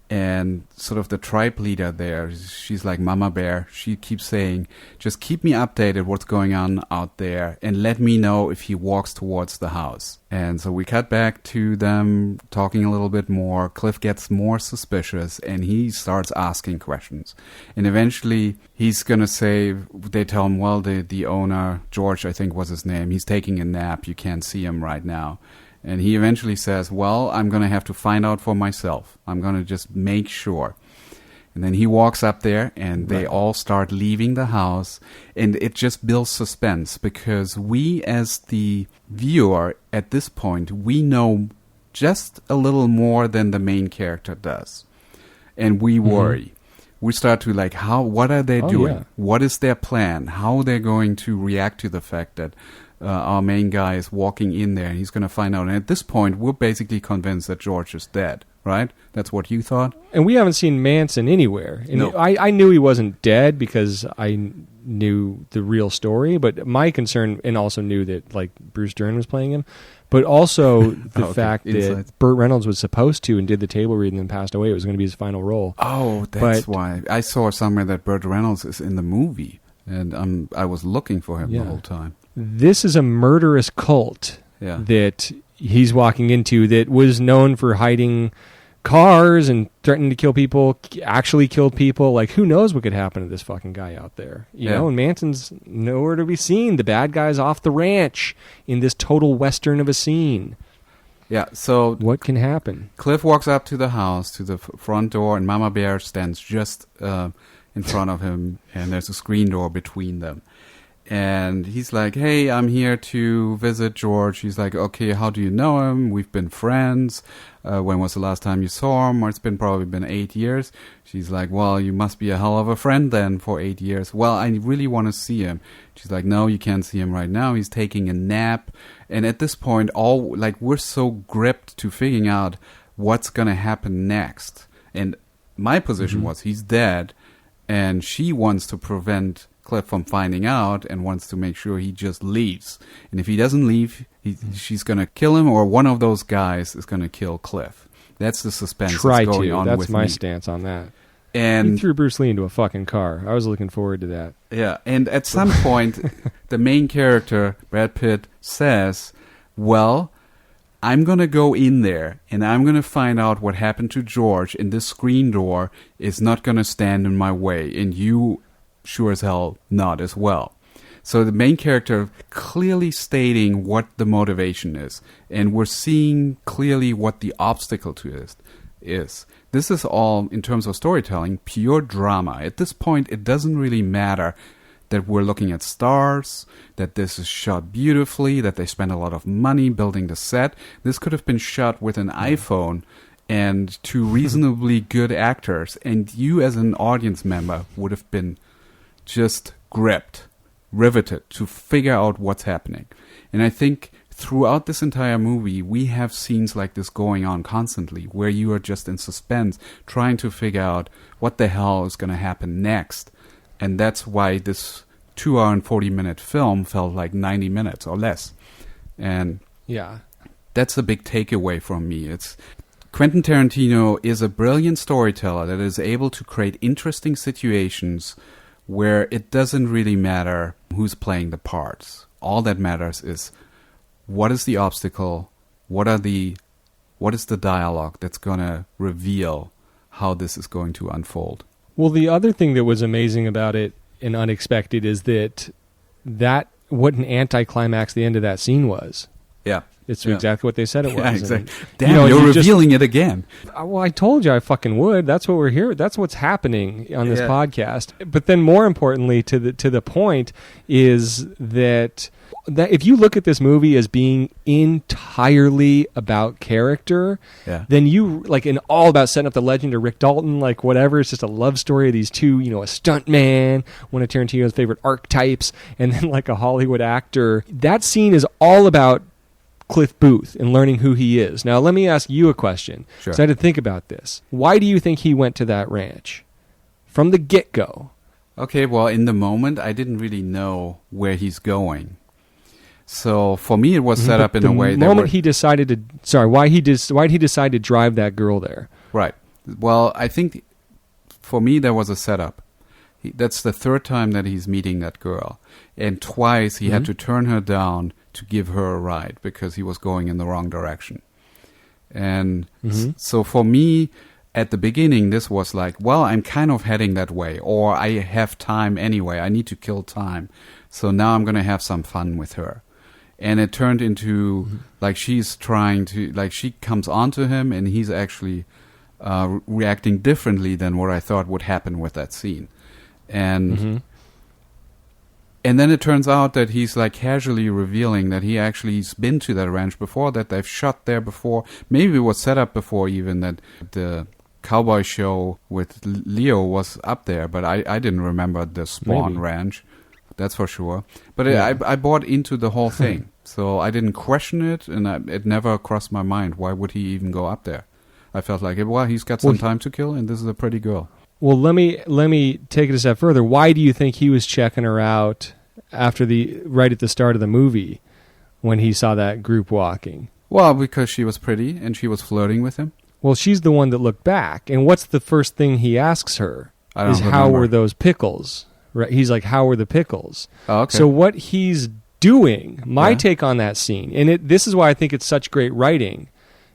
And sort of the tribe leader there, she's like Mama Bear. She keeps saying, just keep me updated what's going on out there and let me know if he walks towards the house. And so we cut back to them talking a little bit more. Cliff gets more suspicious and he starts asking questions. And eventually he's going to say, they tell him, well, the owner, George, I think was his name, he's taking a nap. You can't see him right now. And he eventually says, well, I'm going to have to find out for myself. I'm going to just make sure. And then he walks up there and they all start leaving the house. And it just builds suspense because we as the viewer at this point, we know just a little more than the main character does. And we worry. We start to like, what are they doing? Yeah. What is their plan? How they're going to react to the fact that our main guy is walking in there and he's going to find out. And at this point, we're basically convinced that George is dead, right? That's what you thought? And we haven't seen Manson anywhere. And No. I knew he wasn't dead because I knew the real story, but my concern, and also knew that like Bruce Dern was playing him, but also the Okay. fact Insights. that Burt Reynolds was supposed to and did the table read and then passed away. It was going to be his final role. Oh, that's But- why. I saw somewhere that Burt Reynolds is in the movie. And I was looking for him Yeah. the whole time. This is a murderous cult Yeah. that he's walking into that was known for hiding cars and threatening to kill people, actually killed people. Like, who knows what could happen to this fucking guy out there? You Yeah. know, and Manson's nowhere to be seen. The bad guy's off the ranch in this total Western of a scene. Yeah, so What can happen? Cliff walks up to the house, to the front door, and Mama Bear stands just in front of him, and there's a screen door between them. And he's like, hey, I'm here to visit George. He's like, okay, how do you know him? We've been friends. When was the last time you saw him? Or it's probably been 8 years. She's like, well, you must be a hell of a friend then for 8 years. Well, I really want to see him. She's like, no, you can't see him right now. He's taking a nap. And at this point, we're so gripped to figuring out what's going to happen next. And my position was he's dead. And she wants to prevent Cliff from finding out and wants to make sure he just leaves. And if he doesn't leave, she's going to kill him, or one of those guys is going to kill Cliff. That's the suspense Try that's going to. on That's with my me. stance on that. He And threw Bruce Lee into a fucking car. I was looking forward to that. yeah, and at some point, the main character, Brad Pitt, says, well, I'm going to go in there and I'm going to find out what happened to George, and this screen door is not going to stand in my way, and you sure as hell not as well. So the main character clearly stating what the motivation is, and we're seeing clearly what the obstacle to it is. This is all, in terms of storytelling, pure drama. At this point, it doesn't really matter that we're looking at stars, that this is shot beautifully, that they spent a lot of money building the set. This could have been shot with an iPhone and two reasonably good actors, and you as an audience member would have been just gripped, riveted to figure out what's happening. And I think throughout this entire movie, we have scenes like this going on constantly, where you are just in suspense, trying to figure out what the hell is going to happen next. And that's why this 2 hour and 40-minute film felt like 90 minutes or less. And Yeah. that's a big takeaway from me. It's Quentin Tarantino is a brilliant storyteller that is able to create interesting situations where it doesn't really matter who's playing the parts. All that matters is what is the obstacle, what is the dialogue that's going to reveal how this is going to unfold. Well, the other thing that was amazing about it and unexpected is that what an anticlimax the end of that scene was. Yeah. It's exactly what they said it was. Yeah, exactly. And, Damn, you're revealing it again. Well, I told you I fucking would. That's what we're here. That's what's happening on this podcast. But then, more importantly, to the point is that if you look at this movie as being entirely about character, then you and all about setting up the legend of Rick Dalton, like whatever. It's just a love story of these two, a stunt man, one of Tarantino's favorite archetypes, and then like a Hollywood actor. That scene is all about Cliff Booth and learning who he is. Now, let me ask you a question. Sure. So I had to think about this. Why do you think he went to that ranch from the get-go? Okay, well, in the moment, I didn't really know where he's going. So for me, it was set up in a way that the moment he decided to, why did he decide to drive that girl there? Right. Well, I think for me there was a setup. That's the third time that he's meeting that girl, and twice he had to turn her down to give her a ride because he was going in the wrong direction. And so for me, at the beginning, this was like, well, I'm kind of heading that way, or I have time anyway. I need to kill time. So now I'm going to have some fun with her. And it turned into like she's trying to, like she comes onto him and he's actually reacting differently than what I thought would happen with that scene. And and then it turns out that he's like casually revealing that he actually's been to that ranch before, that they've shot there before. Maybe it was set up before even, that the cowboy show with Leo was up there, but I didn't remember the Spawn Ranch. That's for sure. But I bought into the whole thing. So I didn't question it, and it never crossed my mind. Why would he even go up there? I felt like, well, he's got some time to kill, and this is a pretty girl. Well, let me take it a step further. Why do you think he was checking her out right at the start of the movie when he saw that group walking? Well, because she was pretty, and she was flirting with him. Well, she's the one that looked back. And what's the first thing he asks her? I don't remember. How were those pickles? Right? He's like, how were the pickles? Oh, okay. So what he's doing, my take on that scene, and this is why I think it's such great writing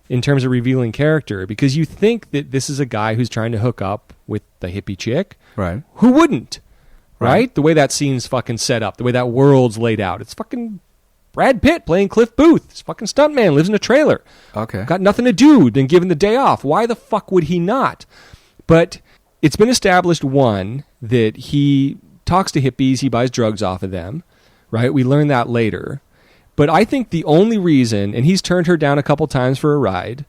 in terms of revealing character, because you think that this is a guy who's trying to hook up with the hippie chick. Right. Who wouldn't? Right? The way that scene's fucking set up, the way that world's laid out. It's fucking Brad Pitt playing Cliff Booth. He's a fucking stuntman, lives in a trailer. Okay. Got nothing to do, been given the day off. Why the fuck would he not? But it's been established, one, that he talks to hippies, he buys drugs off of them, right? We learn that later. But I think the only reason, and he's turned her down a couple times for a ride,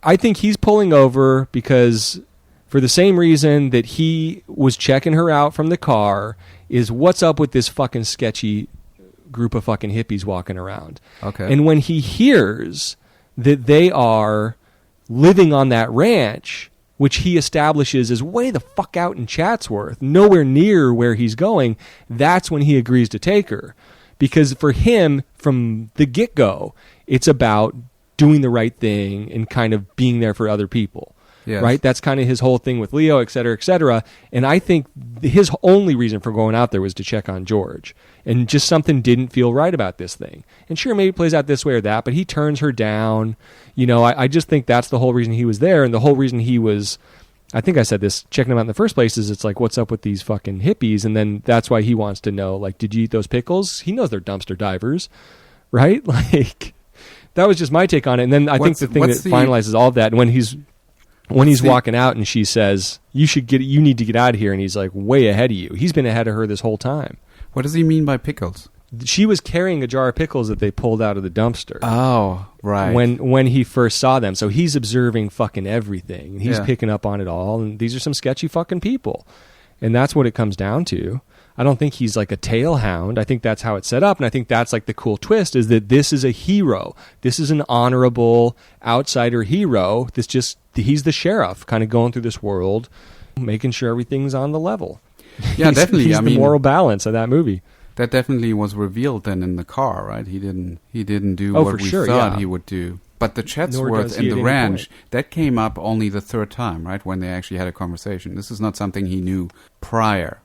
I think he's pulling over because for the same reason that he was checking her out from the car, is what's up with this fucking sketchy group of fucking hippies walking around. Okay. And when he hears that they are living on that ranch, which he establishes is way the fuck out in Chatsworth, nowhere near where he's going, that's when he agrees to take her. Because for him, from the get-go, it's about doing the right thing and kind of being there for other people. Yes. Right? That's kind of his whole thing with Leo, et cetera, et cetera. And I think his only reason for going out there was to check on George. And just something didn't feel right about this thing. And sure, maybe it plays out this way or that, but he turns her down. I just think that's the whole reason he was there. And the whole reason he was, I think I said this, checking him out in the first place, is it's like, what's up with these fucking hippies? And then that's why he wants to know, like, did you eat those pickles? He knows they're dumpster divers, right? Like, that was just my take on it. And then I think the thing that finalizes all of that, and when he's walking out and she says, you need to get out of here. And he's like, way ahead of you. He's been ahead of her this whole time. What does he mean by pickles? She was carrying a jar of pickles that they pulled out of the dumpster. Oh, right. When he first saw them. So he's observing fucking everything. He's picking up on it all. And these are some sketchy fucking people. And that's what it comes down to. I don't think he's like a tail hound. I think that's how it's set up. And I think that's like the cool twist, is that this is a hero. This is an honorable outsider hero. He's the sheriff kind of going through this world, making sure everything's on the level. Yeah, definitely. He's the moral balance of that movie. That definitely was revealed then in the car, right? He didn't do what we thought he would do. But the Chatsworth and the ranch, that came up only the third time, right? When they actually had a conversation. This is not something he knew prior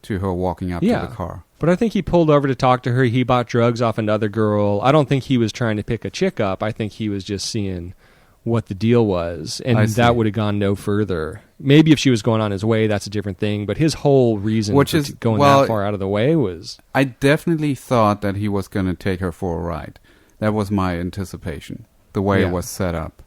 to her walking up to the car. But I think he pulled over to talk to her. He bought drugs off another girl. I don't think he was trying to pick a chick up. I think he was just seeing what the deal was, and that would have gone no further. Maybe if she was going on his way, that's a different thing, but his whole reason for going that far out of the way was... I definitely thought that he was going to take her for a ride. That was my anticipation, the way Yeah. it was set up.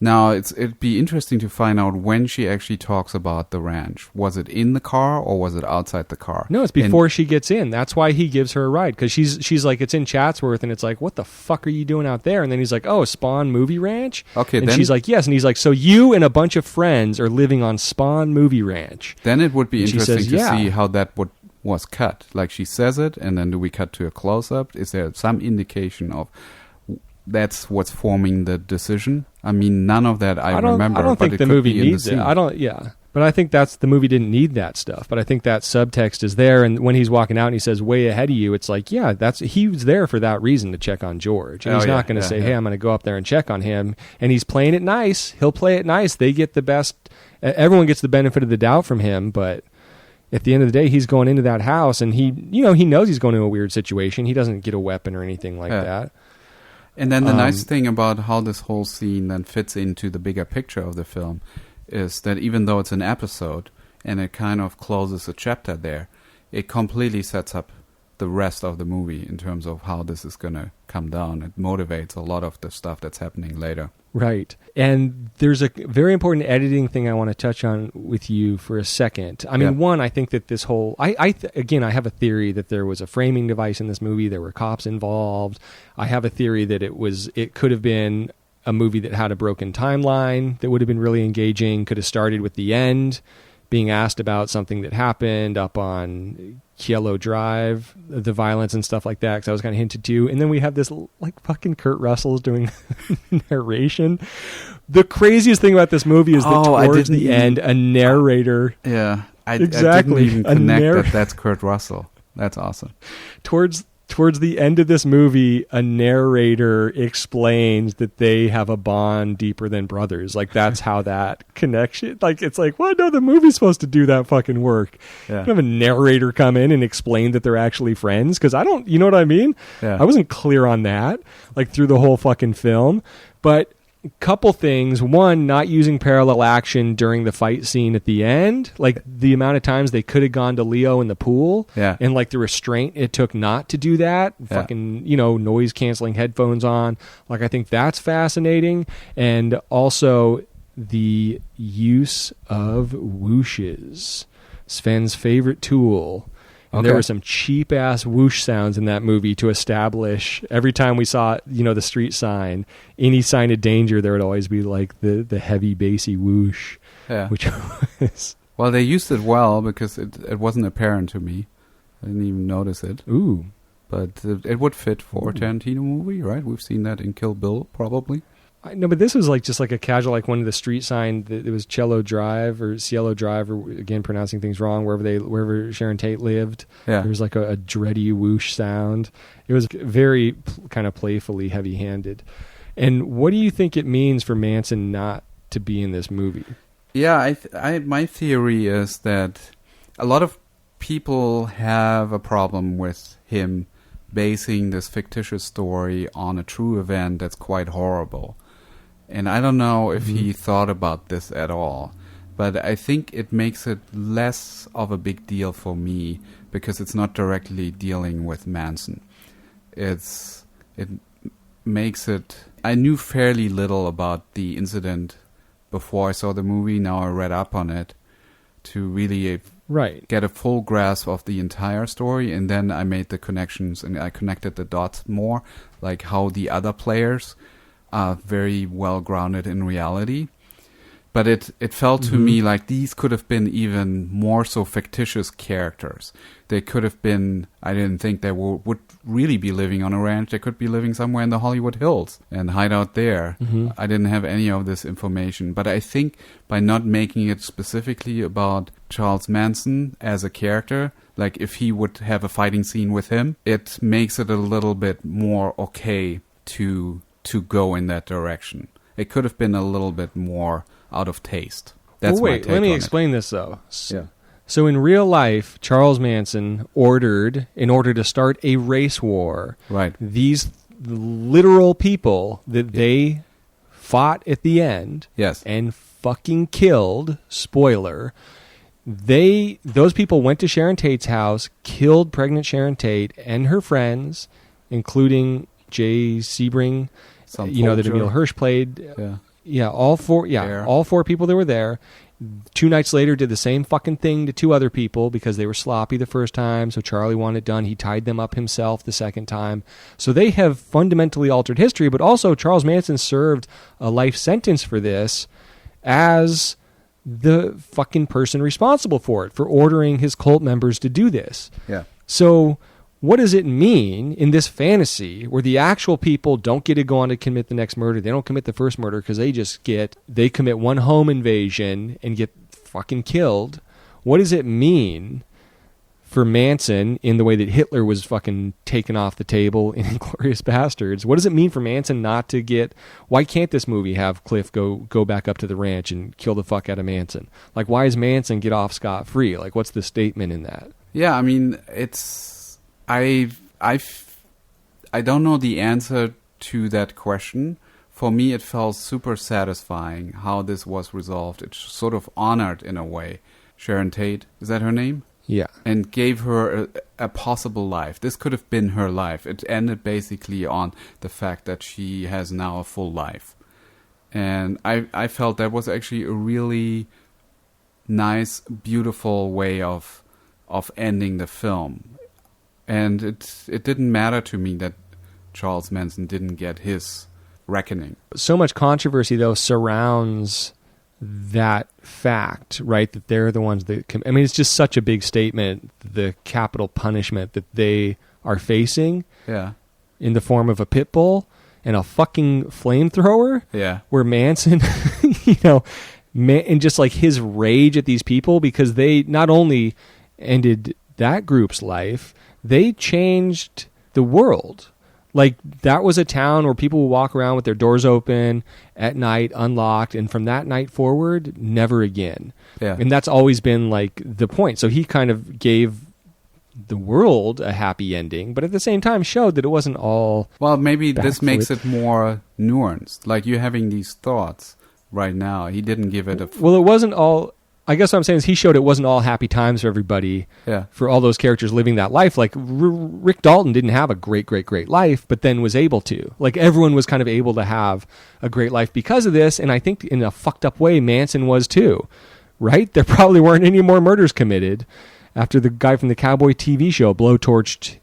Now, it'd be interesting to find out when she actually talks about the ranch. Was it in the car or was it outside the car? No, it's before she gets in. That's why he gives her a ride, because she's like, it's in Chatsworth, and it's like, what the fuck are you doing out there? And then he's like, oh, Spawn Movie Ranch? Okay, and then she's like, yes. And he's like, so you and a bunch of friends are living on Spawn Movie Ranch. then it would be And she interesting says, to yeah. see how that was cut. Like she says it, and then do we cut to a close-up? Is there some indication of that's what's forming the decision? I mean, none of that I remember. I don't but think it the could movie be in the needs it. scene. I don't. Yeah, but I think the movie didn't need that stuff. But I think that subtext is there. And when he's walking out and he says "way ahead of you," it's like, yeah, he was there for that reason, to check on George. And he's not going to say, "Hey, I'm going to go up there and check on him." And he's playing it nice. He'll play it nice. They get the best. Everyone gets the benefit of the doubt from him, but at the end of the day, he's going into that house, and he knows he's going to a weird situation. He doesn't get a weapon or anything like that. And then the nice thing about how this whole scene then fits into the bigger picture of the film is that even though it's an episode and it kind of closes a chapter there, it completely sets up the rest of the movie in terms of how this is going to come down. It motivates a lot of the stuff that's happening later. Right. And there's a very important editing thing I want to touch on with you for a second. I mean, one, I think that this whole... again, I have a theory that there was a framing device in this movie. There were cops involved. I have a theory that it could have been a movie that had a broken timeline that would have been really engaging, could have started with the end, being asked about something that happened up on Cielo Drive, the violence and stuff like that, because I was kind of hinted to. And then we have this, like, fucking Kurt Russell's doing narration. The craziest thing about this movie is that towards the end, a narrator... Yeah, I Exactly. didn't even connect that's Kurt Russell. That's awesome. Towards the end of this movie, a narrator explains that they have a bond deeper than brothers. Like, that's how that connection... Like, it's like, well, no, the movie's supposed to do that fucking work. Yeah. You have a narrator come in and explain that they're actually friends, because I don't... You know what I mean? Yeah. I wasn't clear on that, like, through the whole fucking film. But... couple things. One, not using parallel action during the fight scene at the end. Like, the amount of times they could have gone to Leo in the pool. Yeah. And, like, the restraint it took not to do that. Yeah. Fucking, noise canceling headphones on. Like, I think that's fascinating. And also the use of whooshes. Sven's favorite tool. And there Okay. were some cheap ass whoosh sounds in that movie to establish every time we saw, the street sign, any sign of danger, there would always be like the heavy bassy whoosh, Yeah. which was, Well, they used it well because it wasn't apparent to me. I didn't even notice it. ooh. But it would fit for a Tarantino movie, right? We've seen that in Kill Bill, probably. No, but this was like just like a casual, like one of the street sign. It was Cielo Drive, or again pronouncing things wrong. Wherever Sharon Tate lived, Yeah. there was like a dready whoosh sound. It was very kind of playfully heavy-handed. And what do you think it means for Manson not to be in this movie? Yeah, my theory is that a lot of people have a problem with him basing this fictitious story on a true event that's quite horrible. And I don't know if he thought about this at all, but I think it makes it less of a big deal for me because it's not directly dealing with Manson. It makes it... I knew fairly little about the incident before I saw the movie. Now I read up on it to really Right. get a full grasp of the entire story, and then I made the connections and I connected the dots more, like how the other players are very well grounded in reality. But it felt to me like these could have been even more so fictitious characters. They could have been, I didn't think they would really be living on a ranch. They could be living somewhere in the Hollywood Hills and hide out there. I didn't have any of this information. But I think by not making it specifically about Charles Manson as a character, like if he would have a fighting scene with him, it makes it a little bit more okay to go in that direction. It could have been a little bit more out of taste. That's well, wait, my take let me on explain this though. Yeah. So in real life, Charles Manson ordered, in order to start a race war, Right. these literal people that they fought at the end Yes. and fucking killed, spoiler, those people went to Sharon Tate's house, killed pregnant Sharon Tate and her friends, including Jay Sebring, Some that Folger. Emil Hirsch played. Yeah. All four people that were there. 2 nights later did the same fucking thing to 2 other people because they were sloppy the first time, so Charlie wanted it done. He tied them up himself the second time. So they have fundamentally altered history, but also Charles Manson served a life sentence for this as the fucking person responsible for it, for ordering his cult members to do this. Yeah. So what does it mean in this fantasy where the actual people don't get to go on to commit the next murder? They don't commit the first murder because they commit one home invasion and get fucking killed. What does it mean for Manson in the way that Hitler was fucking taken off the table in Inglourious Bastards? What does it mean for Manson not to get... Why can't this movie have Cliff go back up to the ranch and kill the fuck out of Manson? Like, why does Manson get off scot-free? Like, what's the statement in that? Yeah, I mean, it's... I don't know the answer to that question. For me, it felt super satisfying how this was resolved. It sort of honored, in a way, Sharon Tate. Is that her name? Yeah. And gave her a possible life. This could have been her life. It ended basically on the fact that she has now a full life. And I felt that was actually a really nice, beautiful way of ending the film. And it didn't matter to me that Charles Manson didn't get his reckoning. So much controversy, though, surrounds that fact, right? That they're the ones that... I mean, it's just such a big statement, the capital punishment that they are facing in the form of a pit bull and a fucking flamethrower. Yeah. Where Manson, and just like his rage at these people, because they not only ended that group's life, they changed the world. Like, that was a town where people would walk around with their doors open at night, unlocked, and from that night forward, never again. Yeah. And that's always been, like, the point. So he kind of gave the world a happy ending, but at the same time showed that it wasn't all... Well, maybe this makes it more nuanced. Like, you're having these thoughts right now. He didn't give it a... Well, it wasn't all... I guess what I'm saying is he showed it wasn't all happy times for everybody, for all those characters living that life. Like, Rick Dalton didn't have a great, great, great life, but then was able to. Like, everyone was kind of able to have a great life because of this, and I think in a fucked up way, Manson was too, right? There probably weren't any more murders committed after the guy from the Cowboy TV show blowtorched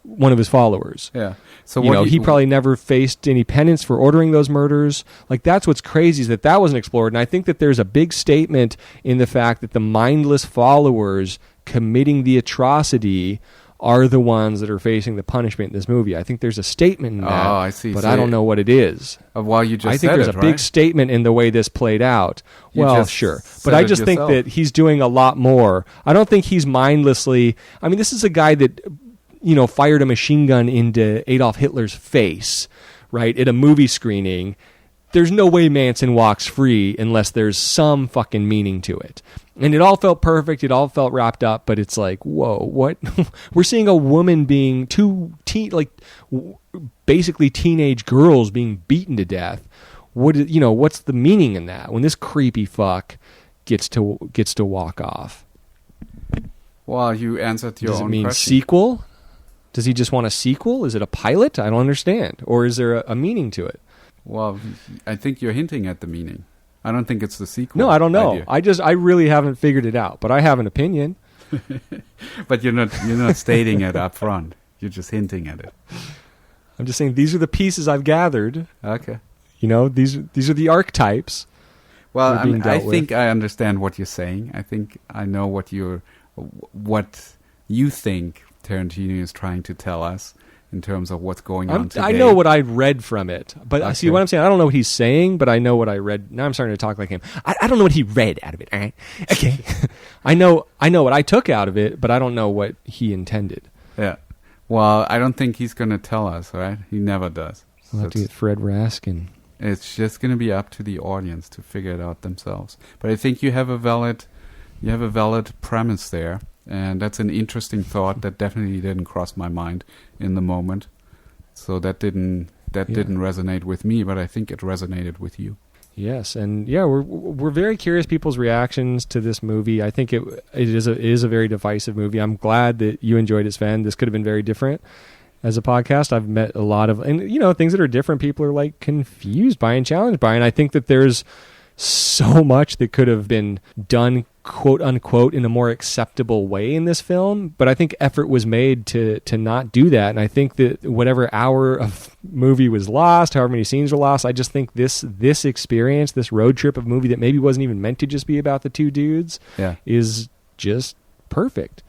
one of his followers. Yeah. So he probably never faced any penance for ordering those murders. Like, that's what's crazy, is that wasn't explored. And I think that there's a big statement in the fact that the mindless followers committing the atrocity are the ones that are facing the punishment in this movie. I think there's a statement in that. Oh, I see. But I don't know what it is. Well, you just I think said there's a big statement in the way this played out. Well, sure. But I just think that he's doing a lot more. I don't think he's mindlessly... I mean, this is a guy that... fired a machine gun into Adolf Hitler's face, right, at a movie screening. There's no way Manson walks free unless there's some fucking meaning to it. And it all felt perfect. It all felt wrapped up, but it's like, whoa, what? We're seeing a woman being basically teenage girls being beaten to death. What's the meaning in that when this creepy fuck gets to walk off? Well, you answered your own question. Does it mean sequel? Does he just want a sequel? Is it a pilot? I don't understand. Or is there a meaning to it? Well, I think you're hinting at the meaning. I don't think it's the sequel. No, I don't know. Idea. I really haven't figured it out, but I have an opinion. But you're not stating it up front. You're just hinting at it. I'm just saying these are the pieces I've gathered. Okay. These are the archetypes. Well, I think I understand what you're saying. I think I know what you think Tarantino is trying to tell us in terms of what's going on today. I know what I read from it. But see what I'm saying? I don't know what he's saying, but I know what I read. Now I'm starting to talk like him. I don't know what he read out of it. All right? Okay. I know what I took out of it, but I don't know what he intended. Yeah. Well, I don't think he's going to tell us, right? He never does. We'll have to get Fred Raskin. It's just going to be up to the audience to figure it out themselves. But I think you have a valid premise there. And that's an interesting thought that definitely didn't cross my mind in the moment. So that didn't resonate with me, but I think it resonated with you. Yes, and we're very curious people's reactions to this movie. I think it is a very divisive movie. I'm glad that you enjoyed it, Sven. This could have been very different. as a podcast. I've met a lot of, and things that are different, people are like confused by and challenged by. And I think that there's so much that could have been done, quote unquote, in a more acceptable way in this film. But I think effort was made to not do that. And I think that whatever hour of movie was lost, however many scenes were lost, I just think this experience, this road trip of movie that maybe wasn't even meant to just be about the two dudes, is just perfect.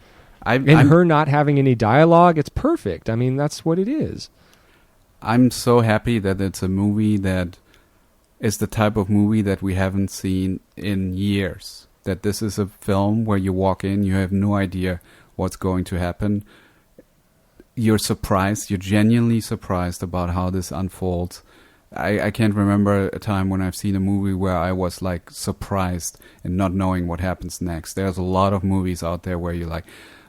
Her not having any dialogue, it's perfect. I mean, that's what it is. I'm so happy that it's a movie that is the type of movie that we haven't seen in years. That this is a film where you walk in, you have no idea what's going to happen. You're surprised, you're genuinely surprised about how this unfolds. I can't remember a time when I've seen a movie where I was like surprised and not knowing what happens next. There's a lot of movies out there where you're like,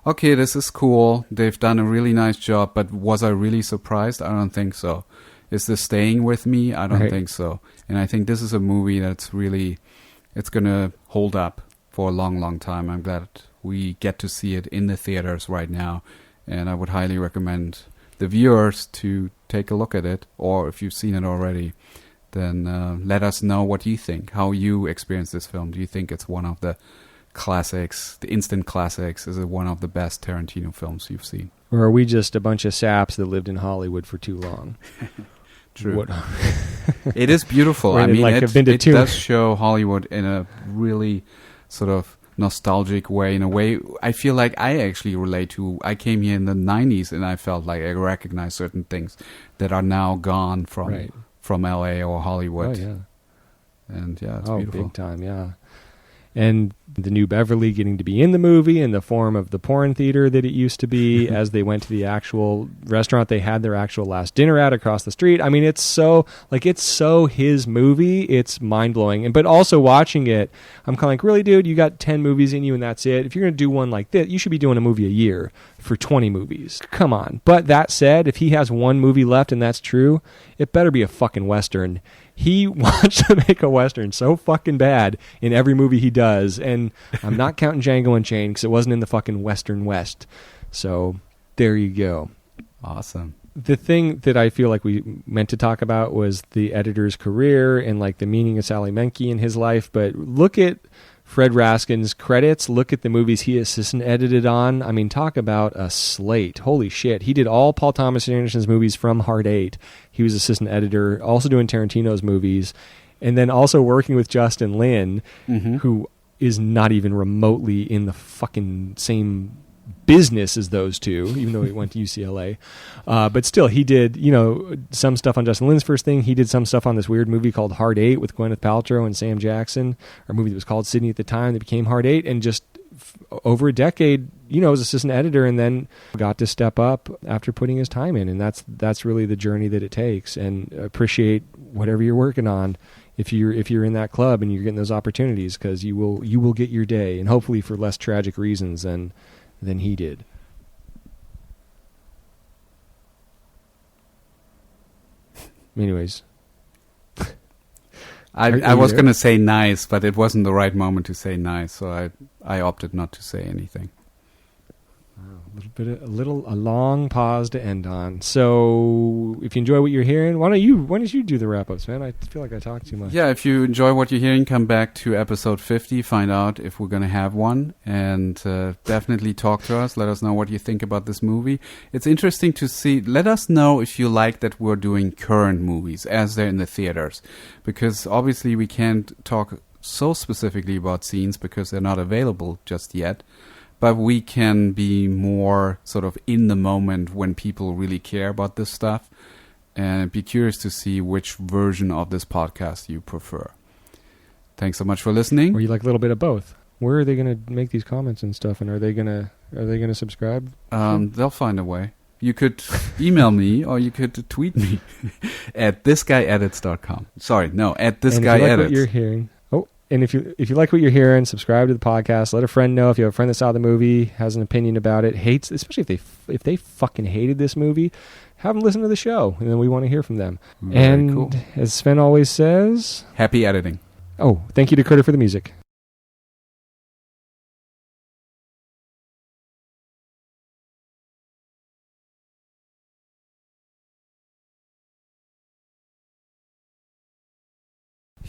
okay, this is cool, they've done a really nice job, but was I really surprised? I don't think so. Is this staying with me? I don't think so. And I think this is a movie that's really, it's going to hold up for a long, long time. I'm glad we get to see it in the theaters right now. And I would highly recommend the viewers to take a look at it. Or if you've seen it already, then let us know what you think, how you experience this film. Do you think it's one of the classics, the instant classics? Is it one of the best Tarantino films you've seen? Or are we just a bunch of saps that lived in Hollywood for too long? True. It is beautiful. I mean, it does show Hollywood in a really sort of nostalgic way, in a way I feel like I actually relate to. I came here in the 90s and I felt like I recognized certain things that are now gone from LA or Hollywood. Oh, yeah. And yeah, it's beautiful. Big time, yeah. And the New Beverly getting to be in the movie in the form of the porn theater that it used to be. As they went to the actual restaurant they had their actual last dinner at across the street. I mean, it's so his movie. It's mind-blowing. But also watching it, I'm kind of like, really, dude, you got 10 movies in you and that's it. If you're going to do one like this, you should be doing a movie a year for 20 movies. Come on. But that said, if he has one movie left and that's true, it better be a fucking Western. He wants to make a Western so fucking bad in every movie he does. And I'm not counting Django Unchained because it wasn't in the fucking Western West. So there you go. Awesome. The thing that I feel like we meant to talk about was the editor's career and like the meaning of Sally Menke in his life. But look at Fred Raskin's credits. Look at the movies he assistant edited on. I mean, talk about a slate. Holy shit. He did all Paul Thomas Anderson's movies from Hard Eight. He was assistant editor, also doing Tarantino's movies, and then also working with Justin Lin, who is not even remotely in the fucking same business as those two, even though he went to UCLA. But still, he did, some stuff on Justin Lin's first thing. He did some stuff on this weird movie called Hard Eight with Gwyneth Paltrow and Sam Jackson, or a movie that was called Sydney at the time that became Hard Eight, and just over a decade, was assistant editor and then got to step up after putting his time in. And that's really the journey that it takes. And appreciate whatever you're working on if you're in that club and you're getting those opportunities, because you will get your day, and hopefully for less tragic reasons than he did. Anyways. I was going to say nice, but it wasn't the right moment to say nice, so I opted not to say anything. A long pause to end on. So, if you enjoy what you're hearing, why don't you do the wrap-ups, man? I feel like I talk too much. Yeah, if you enjoy what you're hearing, come back to episode 50, find out if we're going to have one, and definitely talk to us. Let us know what you think about this movie. It's interesting to see. Let us know if you like that we're doing current movies as they're in the theaters, because obviously we can't talk so specifically about scenes because they're not available just yet. But we can be more sort of in the moment when people really care about this stuff, and be curious to see which version of this podcast you prefer. Thanks so much for listening. Or you like a little bit of both. Where are they going to make these comments and stuff? And are they going to subscribe? They'll find a way. You could email me or you could tweet me at thisguyedits.com. Sorry, no, at thisguyedits. If you like what you're hearing. And if you like what you're hearing, subscribe to the podcast. Let a friend know if you have a friend that saw the movie, has an opinion about it, hates, especially if they fucking hated this movie, have them listen to the show, and then we want to hear from them. Very cool. As Sven always says, happy editing. Oh, thank you to Carter for the music.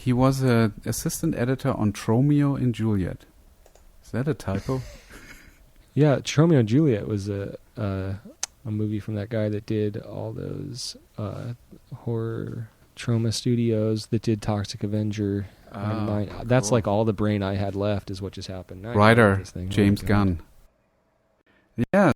He was an assistant editor on Tromeo and Juliet. Is that a typo? Yeah, Romeo and Juliet was a movie from that guy that did all those horror trauma studios that did Toxic Avenger. That's cool. like all the brain I had left is what just happened. Now I Writer know this thing. James Oh, God. Gunn. Yeah,